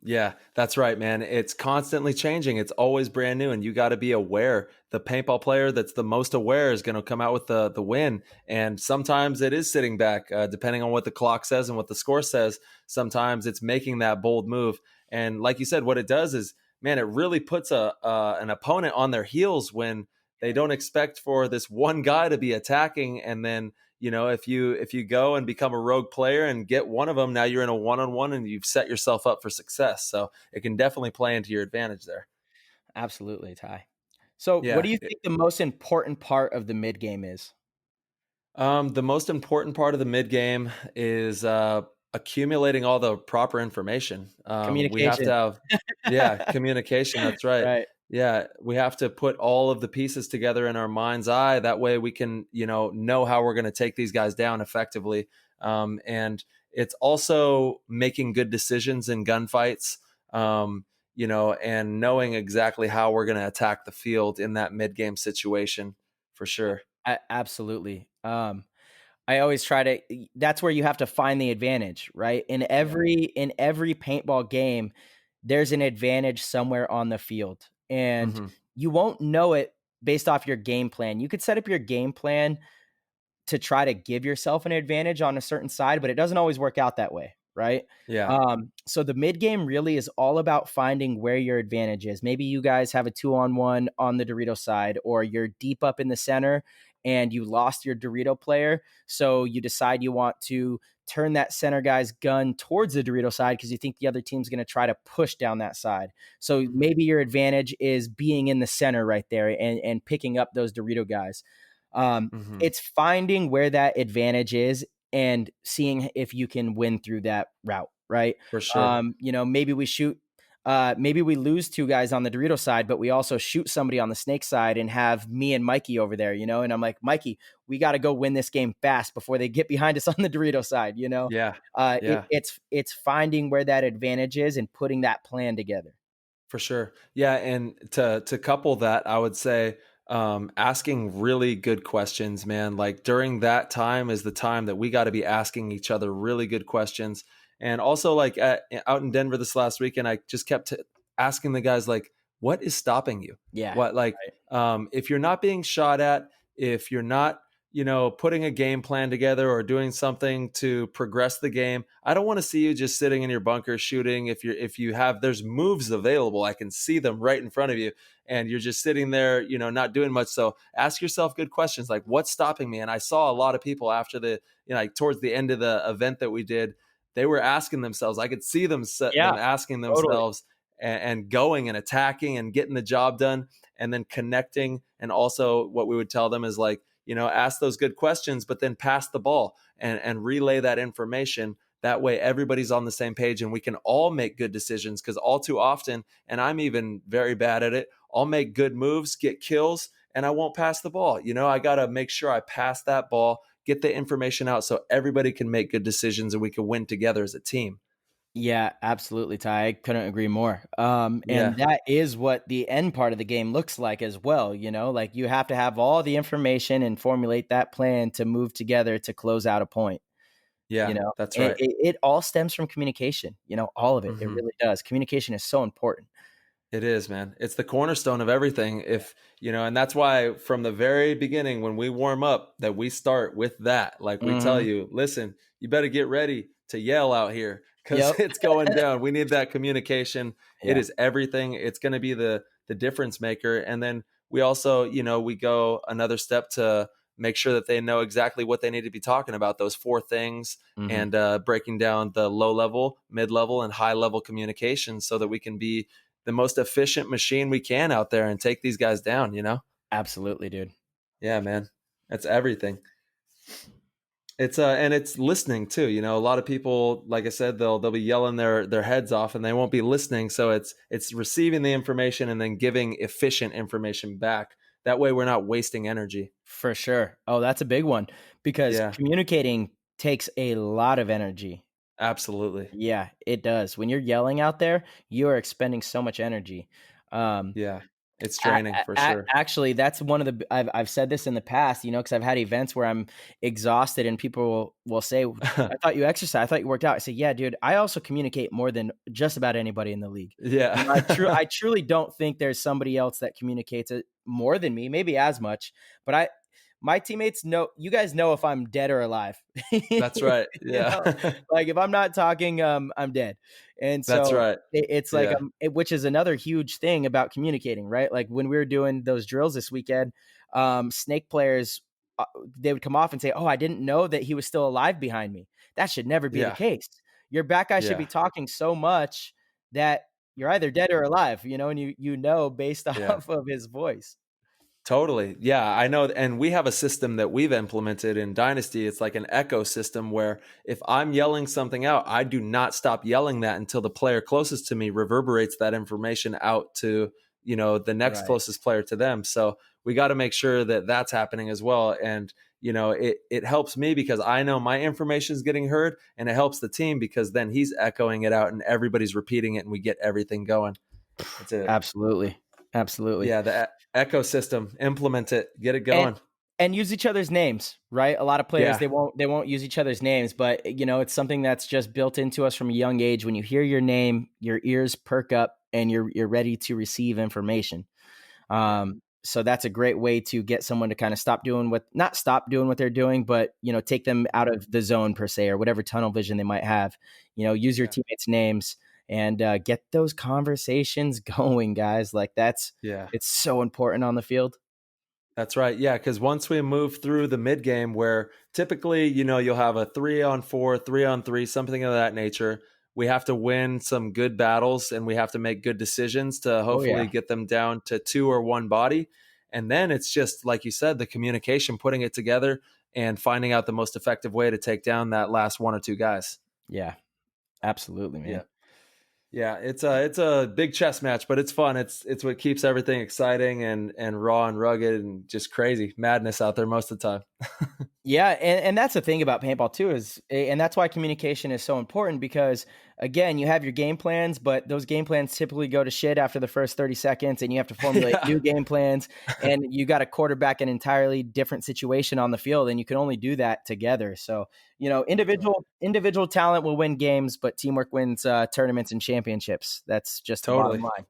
Yeah, that's right, man. It's constantly changing. It's always brand new, and you got to be aware. The paintball player that's the most aware is going to come out with the win. And sometimes it is sitting back, depending on what the clock says and what the score says. Sometimes it's making that bold move. And like you said, what it does is, man, it really puts an opponent on their heels when they don't expect for this one guy to be attacking, and then you know, if you go and become a rogue player and get one of them, now you're in a one-on-one and you've set yourself up for success. So it can definitely play into your advantage there. absolutely, Ty. So, what Yeah. do you think the most important part of the mid game is? The most important part of the mid game is accumulating all the proper information. We have to Communication. have, yeah, communication. That's right. Right. Yeah, we have to put all of the pieces together in our mind's eye. That way, we can, know how we're going to take these guys down effectively. And it's also making good decisions in gunfights. And knowing exactly how we're going to attack the field in that mid game situation, for sure. Absolutely. I always try to that's where you have to find the advantage, right? In every paintball game, there's an advantage somewhere on the field. And Hmm. you won't know it based off your game plan. You could set up your game plan to try to give yourself an advantage on a certain side, but it doesn't always work out that way, right? Yeah. So the mid game really is all about finding where your advantage is. Maybe you guys have a 2-on-1 on the Dorito side, or you're deep up in the center and you lost your Dorito player. So you decide you want to turn that center guy's gun towards the Dorito side because you think the other team's going to try to push down that side. So maybe your advantage is being in the center right there and picking up those Dorito guys. Um, Hmm. it's finding where that advantage is and seeing if you can win through that route, right? For sure. Maybe we lose two guys on the Dorito side, but we also shoot somebody on the Snake side and have me and Mikey over there, and I'm like, Mikey, we got to go win this game fast before they get behind us on the Dorito side. Yeah. It, Yeah. it's finding where that advantage is and putting that plan together. For sure. Yeah, and to couple that, I would say asking really good questions, man. Like during that time is the time that we got to be asking each other really good questions. And also, like out in Denver this last weekend, I just kept asking the guys, like, what is stopping you? Yeah. What, like, if you're not being shot at, if you're not, putting a game plan together or doing something to progress the game, I don't want to see you just sitting in your bunker shooting. There's moves available, I can see them right in front of you, and you're just sitting there, not doing much. So ask yourself good questions, like, what's stopping me? And I saw a lot of people after like towards the end of the event that we did, they were asking themselves, I could see them Yeah, asking totally. themselves and going and attacking and getting the job done, and then connecting. And also what we would tell them is like, ask those good questions, but then pass the ball and relay that information. That way everybody's on the same page and we can all make good decisions. Because all too often, and I'm even very bad at it, I'll make good moves, get kills, and I won't pass the ball. I got to make sure I pass that ball, get the information out so everybody can make good decisions and we can win together as a team. Yeah, absolutely, Ty. I couldn't agree more. And Yeah. that is what the end part of the game looks like as well. Like you have to have all the information and formulate that plan to move together to close out a point. Yeah, that's And right. it all stems from communication. All of it. It Hmm. really does. Communication is so important. It is, man. It's the cornerstone of everything. And that's why from the very beginning, when we warm up, that we start with that. Like we tell Hmm. you, listen, you better get ready to yell out here because Yep. it's going down. We need that communication. It Yeah. is everything. It's going to be the difference maker. And then we also, we go another step to make sure that they know exactly what they need to be talking about, those four things, Hmm. and breaking down the low level, mid level, and high level communication so that we can be the most efficient machine we can out there and take these guys down. Absolutely, dude. Yeah, man. That's everything. It's and it's listening too. A lot of people, like I said, they'll be yelling their heads off and they won't be listening. So it's receiving the information and then giving efficient information back. That way we're not wasting energy. For sure. Oh, that's a big one because Yeah, communicating takes a lot of energy. absolutely. Yeah, it does. When you're yelling out there, you are expending so much energy. Um, Yeah. It's draining for sure. Actually, that's one of the I've said this in the past, because I've had events where I'm exhausted and people will say, "I thought you exercised. I thought you worked out." I say, "Yeah, dude, I also communicate more than just about anybody in the league." I Yeah. truly don't think there's somebody else that communicates it more than me, maybe as much, but my teammates know, you guys know if I'm dead or alive. That's right. You Yeah. know, like if I'm not talking, I'm dead. And That's so right. it's like, Yeah. which is another huge thing about communicating, right? Like when we were doing those drills this weekend, snake players, they would come off and say, "Oh, I didn't know that he was still alive behind me." That should never be the Yeah. case. Your back guy should be Yeah. talking so much that you're either dead or alive, and you know based Yeah. off of his voice. Totally. Yeah, I know. And we have a system that we've implemented in Dynasty. It's like an echo system where if I'm yelling something out, I do not stop yelling that until the player closest to me reverberates that information out to, the next Right. closest player to them. So we got to make sure that that's happening as well. And, it helps me because I know my information is getting heard, and it helps the team because then he's echoing it out and everybody's repeating it and we get everything going. That's it. Absolutely. Absolutely. Yeah, the ecosystem, implement it, get it And going. and use each other's names, right? A lot of players Yeah. they won't use each other's names, but it's something that's just built into us from a young age. When you hear your name, your ears perk up and you're ready to receive information. Yeah. So that's a great way to get someone to kind of not stop doing what they're doing, but take them out of the zone per se, or whatever tunnel vision they might have. Use your Yeah. teammates' names and get those conversations going, guys. Like Yeah. it's so important on the field. That's right. Yeah, because once we move through the mid game, where typically, you'll have a 3-on-4, 3-on-3, something of that nature. We have to win some good battles and we have to make good decisions to Oh hopefully yeah. get them down to 2 or 1 body. And then it's just, like you said, the communication, putting it together and finding out the most effective way to take down that last 1 or 2 guys. Yeah. Absolutely, Yeah. man. Yeah, it's a big chess match, but it's fun. It's what keeps everything exciting and raw and rugged and just crazy madness out there most of the time. Yeah, and that's the thing about paintball too and that's why communication is so important because again, you have your game plans, but those game plans typically go to shit after the first 30 seconds and you have to formulate Yeah, new game plans and you got to quarterback an entirely different situation on the field and you can only do that together. So, that's right. individual talent will win games, but teamwork wins tournaments and championships. That's just the bottom Totally. line.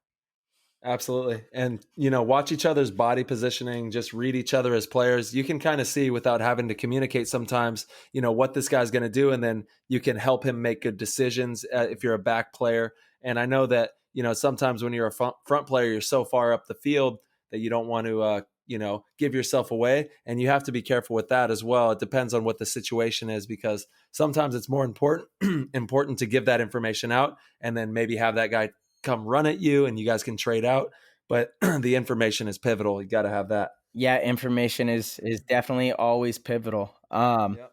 Absolutely. And, watch each other's body positioning, just read each other as players. You can kind of see without having to communicate sometimes, what this guy's going to do. And then you can help him make good decisions if you're a back player. And I know that, sometimes when you're a front player, you're so far up the field that you don't want to, give yourself away. And you have to be careful with that as well. It depends on what the situation is because sometimes it's more important, important to give that information out and then maybe have that guy come run at you and you guys can trade out. But the information is pivotal. You got to have that. Yeah, information is definitely always pivotal. Yep.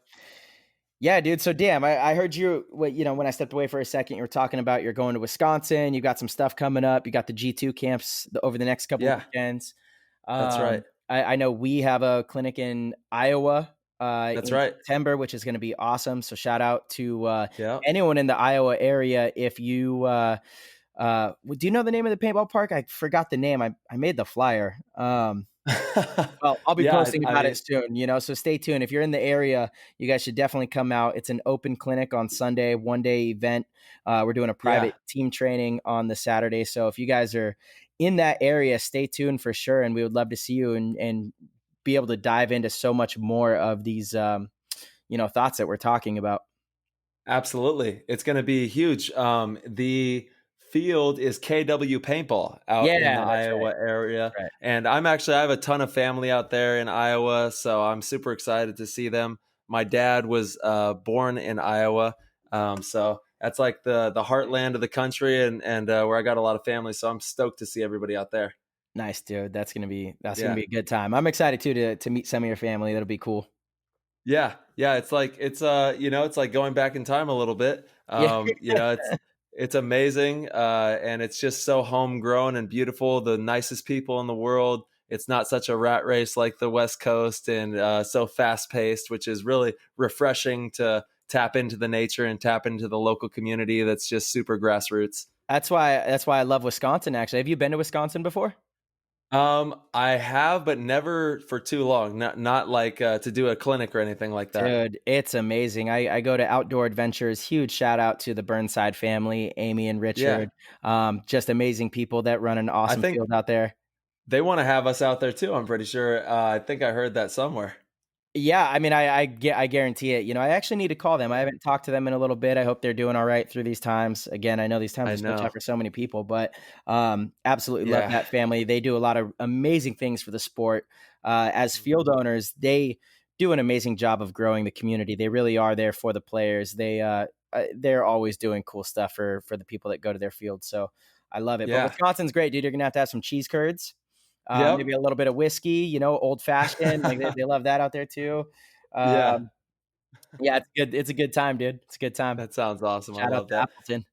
Yeah, dude. So damn, I heard when I stepped away for a second, you were talking about you're going to Wisconsin, you got some stuff coming up, you got the G2 camps over the next couple of Yeah, weekends. that's right. I know we have a clinic in Iowa That's in right. September, which is going to be awesome. So shout out to Yeah. anyone in the Iowa area. If you do you know the name of the paintball park? I forgot the name. I made the flyer. Well, I'll be Yeah. posting I about mean, it soon, so stay tuned. If you're in the area, you guys should definitely come out. It's an open clinic on Sunday, 1-day event. We're doing a yeah, private team training on the Saturday. So if you guys are in that area, stay tuned for sure. And we would love to see you and be able to dive into so much more of these, thoughts that we're talking about. absolutely. It's going to be huge. The field is KW Paintball out in the Yeah, that's right. Iowa area. Right. And I have a ton of family out there in Iowa. So I'm super excited to see them. My dad was born in Iowa. So that's like the heartland of the country and where I got a lot of family. So I'm stoked to see everybody out there. Nice, dude. That's gonna Yeah. be a good time. I'm excited too to meet some of your family. That'll be cool. Yeah, yeah, it's like going back in time a little bit. Yeah. It's amazing, and it's just so homegrown and beautiful. The nicest people in the world. It's not such a rat race like the West Coast, and so fast paced, which is really refreshing to tap into the nature and tap into the local community. That's just super grassroots. That's why I love Wisconsin. Actually, have you been to Wisconsin before? I have, but never for too long. Not like to do a clinic or anything like that. Dude, it's amazing. I go to Outdoor Adventures. Huge shout out to the Burnside family, Amy and Yeah, Richard. Just amazing people that run an I awesome think field out there. they want to have us out there too. I'm pretty sure. I think I heard that somewhere. Yeah, I mean, I guarantee it. I actually need to call them. I haven't talked to them in a little bit. I hope they're doing all right through these times. Again, I know these times I are so know. tough for so many people, but absolutely love Yeah. that family. They do a lot of amazing things for the sport. As field Mhm. owners, they do an amazing job of growing the community. They really are there for the players. They're always doing cool stuff for the people that go to their field. So I love it. But Yeah. Wisconsin's great, dude. You're gonna have to have some cheese curds. maybe Yep. a little bit of whiskey, old fashioned. Like they love that out there too. Yeah. Um, yeah, it's good. It's a good time, dude. It's a good time. That sounds awesome. I Shout out love to that. Appleton.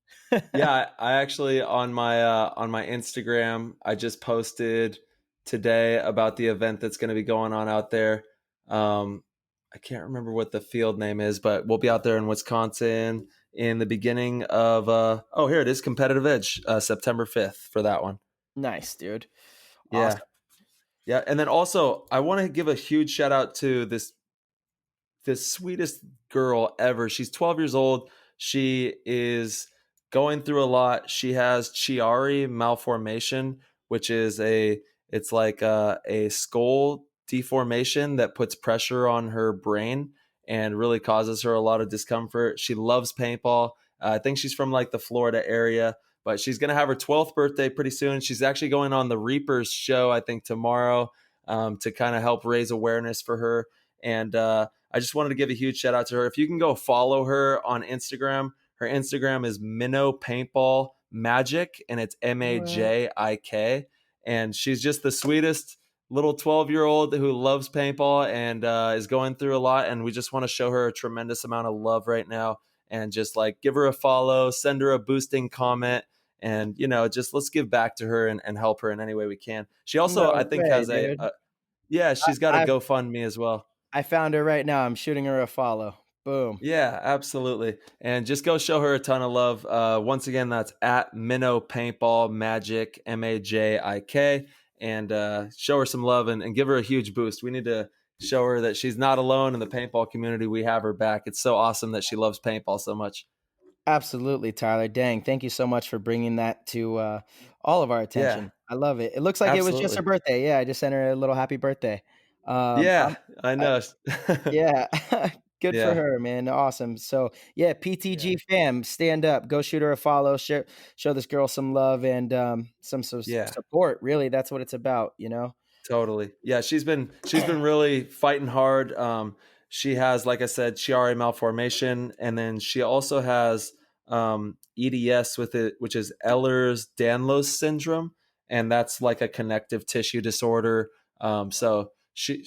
Yeah, I actually on my Instagram, I just posted today about the event that's going to be going on out there. Um, I can't remember what the field name is, but we'll be out there in Wisconsin in the beginning of oh, here it is, Competitive Edge, September 5th for that one. Nice, dude. Yeah. Awesome. Yeah, and then also I want to give a huge shout out to the sweetest girl ever. She's 12 years old. She is going through a lot. She has Chiari malformation, which is it's like a skull deformation that puts pressure on her brain and really causes her a lot of discomfort. She loves paintball. I think she's from like the Florida area, but she's going to have her 12th birthday pretty soon. She's actually going on the Reapers show, I think, tomorrow to kind of help raise awareness for her. And I just wanted to give a huge shout out to her. If you can go follow her on Instagram, her Instagram is Minnow Paintball Magic, and it's Majik. And she's just the sweetest little 12-year-old who loves paintball and is going through a lot. And we just want to show her a tremendous amount of love right now and just like give her a follow, send her a boosting comment. And, just let's give back to her and help her in any way we can. She also, No I think, way, has dude. yeah, she's got a I GoFundMe as well. I found her right now. I'm shooting her a follow. Boom. Yeah, absolutely. And just go show her a ton of love. Once again, that's at Minnow Paintball Magic, Majik. And show her some love and give her a huge boost. We need to show her that she's not alone in the paintball community. We have her back. It's so awesome that she loves paintball so much. Absolutely, Tyler. Dang, thank you so much for bringing that to all of our Yeah, attention. I love it. It looks like it was just her absolutely. birthday. Yeah, I just sent her a little happy birthday. Yeah, I know. Yeah, good for Yeah, her, man. Awesome. So, yeah, yeah, PTG fam, stand up, go shoot her a follow, show this girl some love and some yeah. support. Really, that's what it's about. Totally. Yeah, she's been really fighting hard. She has, like I said, Chiari malformation, and then she also has EDS with it, which is Ehlers-Danlos syndrome, and that's like a connective tissue disorder. So she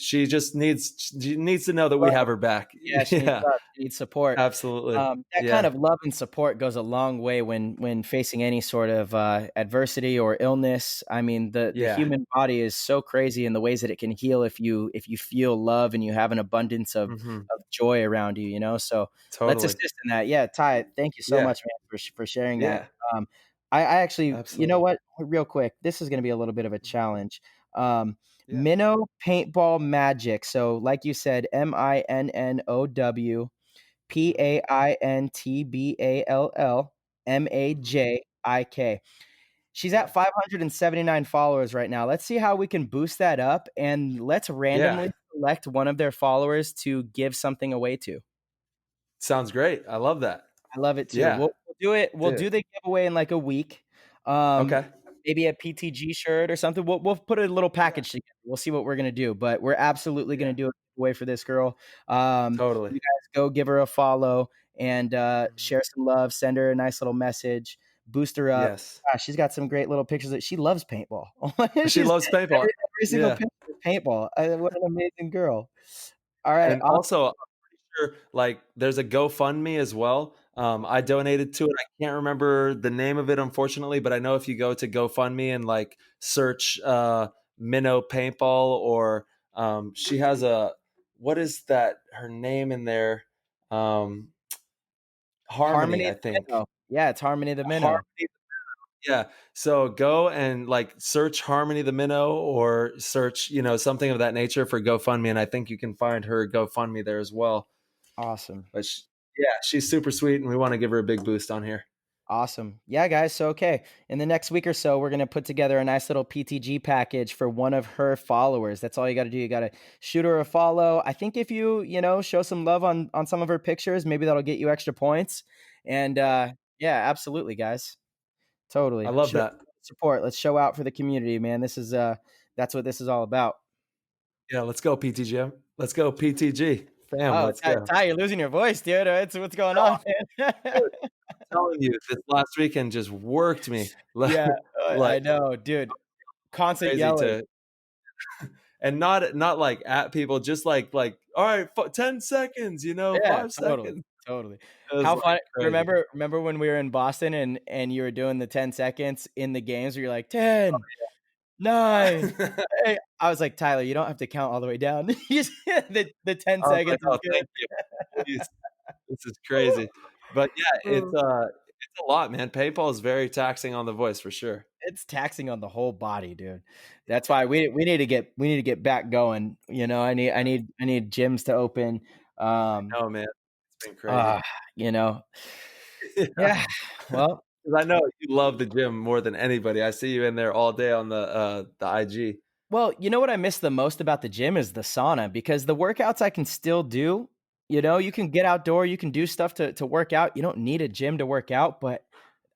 needs to know that we have her back. Yeah, she needs Yeah, love, she needs support. absolutely. That kind Yeah, of love and support goes a long way when facing any sort of adversity or illness. I mean, the yeah. human body is so crazy in the ways that it can heal if you feel love and you have an abundance of Hmm. joy around you. So let's Totally. assist in that. Yeah, Ty, thank you so Yeah, much, man, for sharing that. yeah. Um, I actually, you know Absolutely. what, real quick, this is going to be a little bit of a Mhm. challenge. Um, Yeah. Minnow Paintball Magic. So, like you said, Mhm. Mhm. PaintballMajik. She's Yeah. at 579 followers right now. Let's see how we can boost that up, and let's Yeah. randomly select one of their followers to give something away to. Sounds great. I love that. I love it too. Yeah. We'll do it. We'll Do do it. the giveaway in like a week. Um, Okay. maybe a PTG shirt or something. We'll put a little Yeah. package together. We'll see what we're gonna do, but we're absolutely gonna Yeah. do a giveaway for this girl. Totally. You guys go give her a follow and Mhm. share some love. Send her a nice little message. Boost her up. Yes. Gosh, she's got some great little pictures that she loves paintball. She She's loves paintball. every single Yeah. picture is paintball. What an amazing girl. All right, And awesome. also, I'm pretty sure like there's a GoFundMe as well. I donated to it. I can't remember the name of it, unfortunately, but I know if you go to GoFundMe and like search Minnow Paintball or she has what is that her name in there? Um, Harmony, Harmony I the think. Minnow. Yeah, it's Harmony the Minnow. Harmony. Yeah. So go and like search Harmony the Minnow or search, something of that nature for GoFundMe. And I think you can find her GoFundMe there as well. Awesome. But yeah, she's super sweet and we want to give her a big boost on here. Awesome. Yeah, guys. So, okay. In the next week or so, we're going to put together a nice little PTG package for one of her followers. That's all you got to do. You got to shoot her a follow. I think if you show some love on some of her pictures, maybe that'll get you extra points. And yeah, absolutely, guys. I Totally. love that. Support. Let's show out for the community, man. That's what this is all about. Yeah, let's go PTG. Let's go PTG. Fam, Oh, let's go. Ty, you're losing your voice, dude. What's going on, man? Dude, I'm telling you, this last weekend just worked me. Yeah, Like I know, dude. Constant crazy yelling. to and not like at people, just all right, 10 seconds, Yeah, 5 totally, seconds. totally. It was How like fun crazy. remember when we were in Boston and you were doing the 10 seconds in the games where you're like, 10, 9, hey, I was like, "Tyler, you don't have to count all the way down." You just the 10 I was like, seconds is oh, good. thank you. Please. This is crazy. But yeah, it's a lot, man. Paintball is very taxing on the voice for sure. It's taxing on the whole body, dude. That's why we need to get back going, I need gyms to open, I know, man. It's been crazy. ah, you know? Yeah. Yeah, well 'Cause I know you love the gym more than anybody. I see you in there all day on the IG. Well, you know what I miss the most about the gym is the sauna because the workouts I can still do. You can get outdoor, you can do stuff to work out. You don't need a gym to work out, but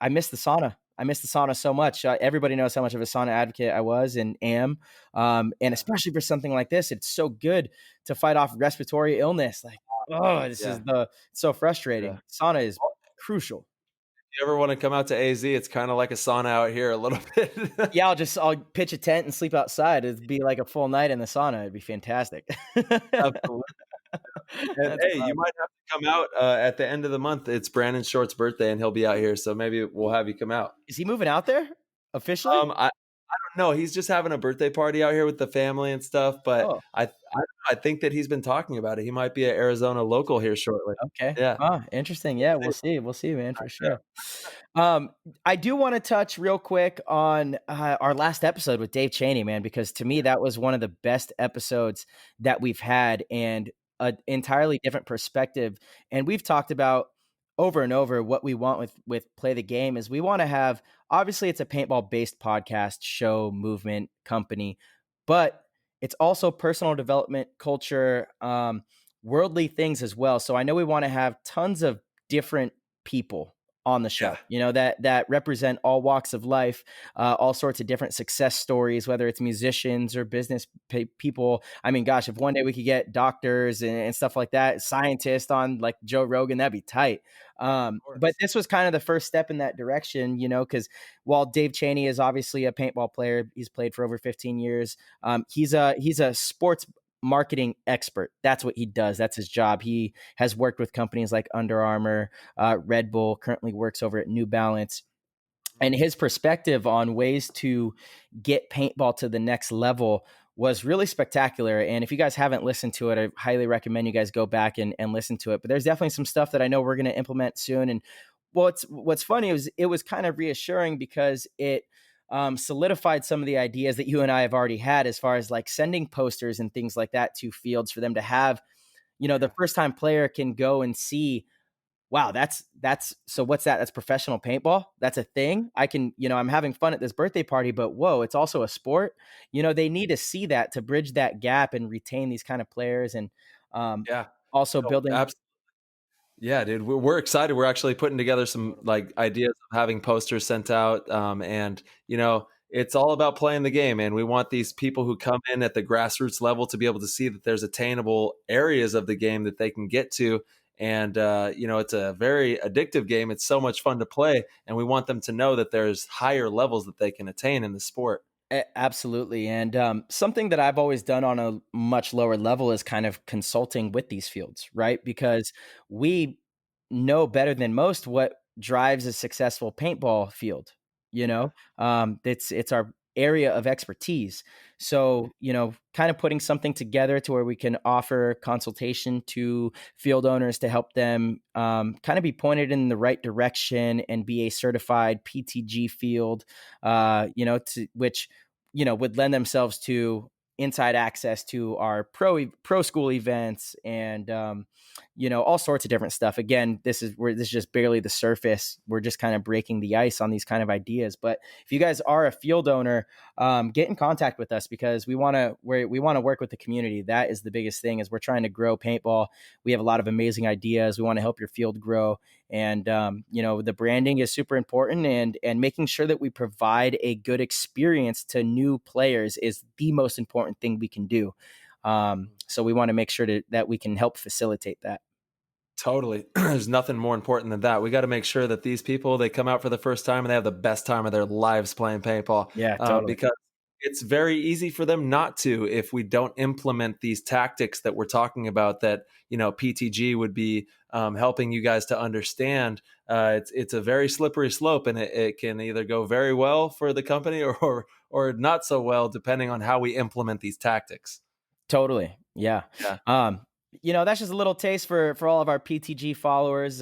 I miss the sauna. I miss the sauna so much. Everybody knows how much of a sauna advocate I was and am, and Yeah. especially for something like this, it's so good to fight off respiratory illness. Like, oh, this is Yeah. it's so Yeah. frustrating. Sauna is crucial. You ever wanna come out to AZ, it's kinda like a sauna out here a little bit. Yeah, I'll pitch a tent and sleep outside. It'd be like a full night in the sauna. It'd be fantastic. Absolutely. And, That's hey, you fun. might have to come out, at the end of the month. It's Brandon Short's birthday, and he'll be out here, so maybe we'll have you come out. Is he moving out there officially? I don't know, he's just having a birthday party out here with the family and stuff, but Oh, I think that he's been talking about it. He might be an Arizona local here shortly. okay. Yeah. Interesting. We'll Yeah, see. we'll see. We'll see, man, I for know. sure. I do want to touch real quick on our last episode with Dave Cheney, man, because to me that was one of the best episodes that we've had, and an entirely different perspective. And we've talked about over and over what we want with Play the Game is we want to have, obviously it's a paintball based podcast, show, movement, company, but it's also personal development, culture, worldly things as well. So I know we want to have tons of different people on the show, Yeah, that represent all walks of life, all sorts of different success stories, whether it's musicians or business people. I mean, gosh, if one day we could get doctors and stuff like that, scientists on like Joe Rogan, that'd be tight. of But course. this was kind of the first step in that direction, because while Dave Cheney is obviously a paintball player, he's played for over 15 years. He's a sports marketing expert. That's what he does. That's his job. He has worked with companies like Under Armour, Red Bull, currently works over at New Balance. And his perspective on ways to get paintball to the next level was really spectacular. And if you guys haven't listened to it, I highly recommend you guys go back and listen to it. But there's definitely some stuff that I know we're going to implement soon. And what's funny is it was kind of reassuring because it solidified some of the ideas that you and I have already had as far as like sending posters and things like that to fields for them to have. The Yeah. first time player can go and see, wow, that's so what's that? That's professional paintball. That's a thing. I can, I'm having fun at this birthday party, but whoa, it's also a sport. They need to see that to bridge that gap and retain these kind of players, and um, Yeah. also No, building. yeah, dude, we're excited. We're actually putting together some like ideas of having posters sent out, and it's all about playing the game. And we want these people who come in at the grassroots level to be able to see that there's attainable areas of the game that they can get to. And it's a very addictive game. It's so much fun to play, and we want them to know that there's higher levels that they can attain in the sport. Absolutely. And something that I've always done on a much lower level is kind of consulting with these fields, right? Because we know better than most what drives a successful paintball field. Yeah. It's our area of expertise. So, kind of putting something together to where we can offer consultation to field owners to help them kind of be pointed in the right direction and be a certified PTG field, to which would lend themselves to inside access to our pro school events and all sorts of different stuff. Again, this is just barely the surface. We're just kind of breaking the ice on these kind of ideas. But if you guys are a field owner, get in contact with us because we want to work with the community. That is the biggest thing. Is we're trying to grow paintball. We have a lot of amazing ideas. We want to help your field grow. And the branding is super important, and making sure that we provide a good experience to new players is the most important thing we can do. So we want to make sure that we can help facilitate that. Totally. There's nothing more important than that. We got to make sure that these people, they come out for the first time and they have the best time of their lives playing paintball. Yeah, totally. Because it's very easy for them not to if we don't implement these tactics that we're talking about that, PTG would be helping you guys to understand. It's a very slippery slope, and it can either go very well for the company or not so well, depending on how we implement these tactics. Totally. Yeah. Yeah. That's just a little taste for all of our PTG followers.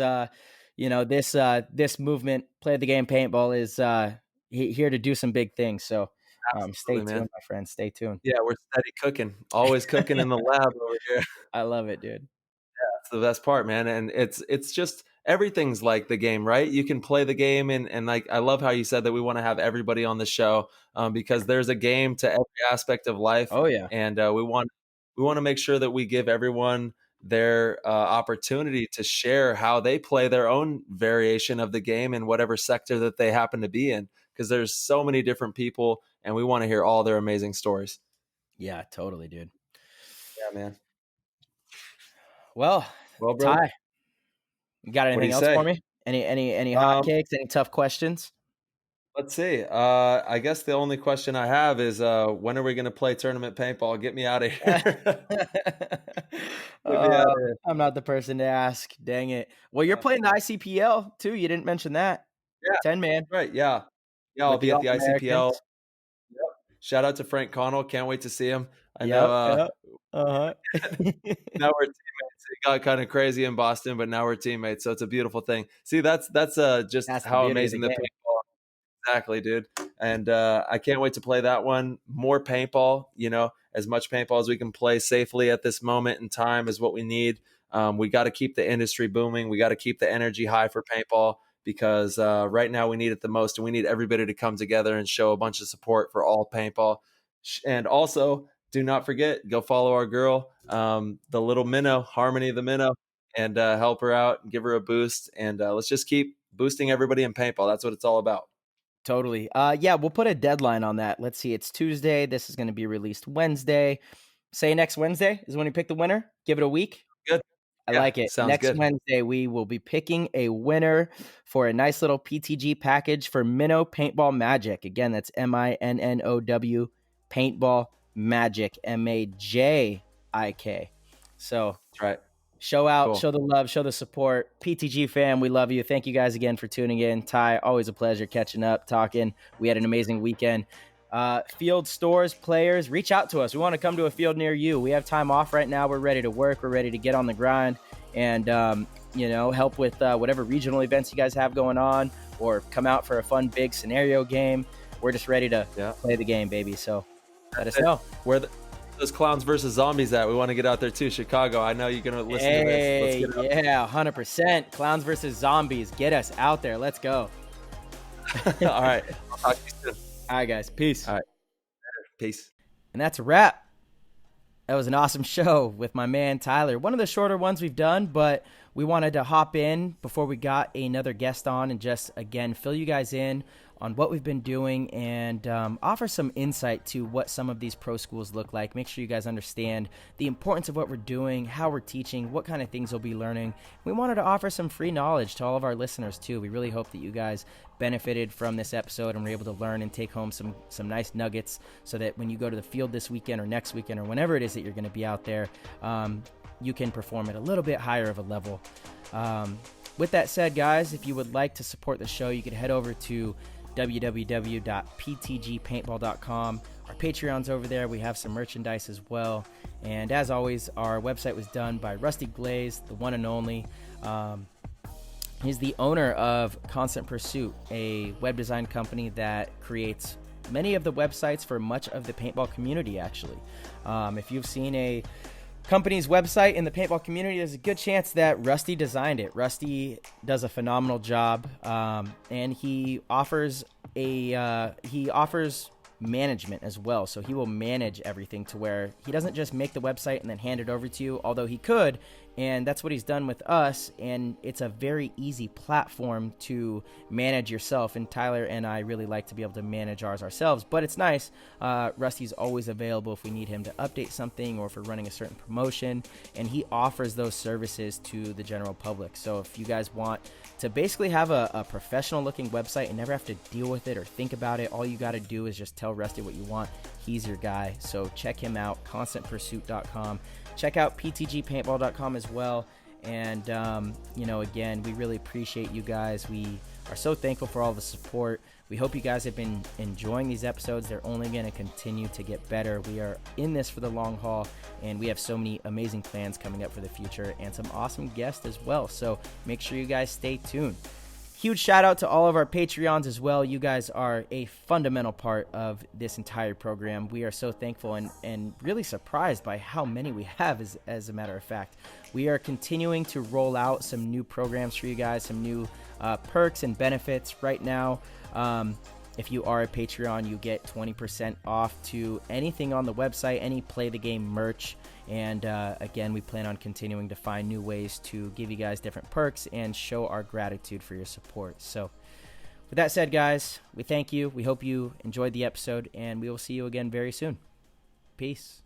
This movement, Play the Game Paintball, is here to do some big things. So stay Absolutely, tuned, man. my friend. Stay tuned. Yeah, we're steady cooking, always cooking in the lab over here. I love it, dude. That's the best part, man. And it's just everything's like the game, right? You can play the game, and like I love how you said that we want to have everybody on the show, because there's a game to every aspect of life, Oh, yeah. and we want to make sure that we give everyone their opportunity to share how they play their own variation of the game in whatever sector that they happen to be in, because there's so many different people, and we want to hear all their amazing stories. Yeah, totally, dude. Yeah, man. Well, Bro, Ty, you got what do anything you else say? for me? Any hot cakes? Any tough questions? Let's see. I guess the only question I have is, when are we going to play tournament paintball? Get me out of here. Get me out of here. I'm not the person to ask. Dang it. Well, you're playing the ICPL too. You didn't mention that. Yeah, 10-man right. Yeah. Yeah, I'll with be the at the ICPL. All-Americans. Yep. Shout out to Frank Connell. Can't wait to see him. I Yep. know Uh-huh. now we're teammates. It got kind of crazy in Boston, but now we're teammates. So it's a beautiful thing. See, that's just That's the how beauty of amazing the the game. paintball. Exactly, dude. And I can't wait to play that one. More paintball, as much paintball as we can play safely at this moment in time is what we need. We got to keep the industry booming. We got to keep the energy high for paintball, because right now we need it the most, and we need everybody to come together and show a bunch of support for all paintball. And also, do not forget, go follow our girl, the little minnow, Harmony the minnow, and help her out and give her a boost. And let's just keep boosting everybody in paintball. That's what it's all about. Totally. Yeah, we'll put a deadline on that. Let's see. It's Tuesday. This is going to be released Wednesday. Say next Wednesday is when we pick the winner. Give it a week. Good. I Yeah, like it. sounds Next good. Wednesday, we will be picking a winner for a nice little PTG package for Minnow Paintball Magic. Again, that's MINNOW Paintball Magic, MAJIK. So That's right. show out, Cool. show the love, show the support. PTG fam, we love you. Thank you guys again for tuning in. Ty, always a pleasure catching up, talking. We had an amazing weekend. Field stores, players, reach out to us. We want to come to a field near you. We have time off right now. We're ready to work. We're ready to get on the grind and, help with whatever regional events you guys have going on, or come out for a fun, big scenario game. We're just ready to play the game, baby. So let us know. Where those clowns versus zombies at? We want to get out there too. Chicago. I know you're going to listen to this. Let's get yeah, 100%. Clowns versus zombies. Get us out there. Let's go. All right. I'll talk to you soon. All right, guys. Peace. All right. Peace. And that's a wrap. That was an awesome show with my man Tyler. One of the shorter ones we've done, but we wanted to hop in before we got another guest on and just, again, fill you guys in on what we've been doing and offer some insight to what some of these pro schools look like. Make sure you guys understand the importance of what we're doing, how we're teaching, what kind of things you'll be learning. We wanted to offer some free knowledge to all of our listeners too. We really hope that you guys benefited from this episode and were able to learn and take home some nice nuggets, so that when you go to the field this weekend or next weekend or whenever it is that you're going to be out there, you can perform at a little bit higher of a level. With that said, guys, if you would like to support the show, you could head over to www.ptgpaintball.com. Our Patreon's over there. We have some merchandise as well. And as always, our website was done by Rusty Glaze, the one and only. He's the owner of Constant Pursuit, a web design company that creates many of the websites for much of the paintball community, actually. If you've seen a company's website in the paintball community, there's a good chance that Rusty designed it. Rusty does a phenomenal job, and he offers management as well. So he will manage everything to where he doesn't just make the website and then hand it over to you, although he could And that's what he's done with us, and it's a very easy platform to manage yourself. And Tyler and I really like to be able to manage ours ourselves, but it's nice. Rusty's always available if we need him to update something or if we're running a certain promotion, and he offers those services to the general public. So if you guys want to basically have a professional looking website and never have to deal with it or think about it, all you got to do is just tell Rusty what you want. He's your guy. So check him out, constantpursuit.com. Check out ptgpaintball.com as well. And, again, we really appreciate you guys. We are so thankful for all the support. We hope you guys have been enjoying these episodes. They're only going to continue to get better. We are in this for the long haul, and we have so many amazing plans coming up for the future and some awesome guests as well. So make sure you guys stay tuned. Huge shout out to all of our Patreons as well. You guys are a fundamental part of this entire program. We are so thankful and really surprised by how many we have, as a matter of fact. We are continuing to roll out some new programs for you guys, some new perks and benefits right now. If you are a Patreon, you get 20% off to anything on the website, any Play the Game merch. And again, we plan on continuing to find new ways to give you guys different perks and show our gratitude for your support. So with that said, guys, we thank you. We hope you enjoyed the episode, and we will see you again very soon. Peace.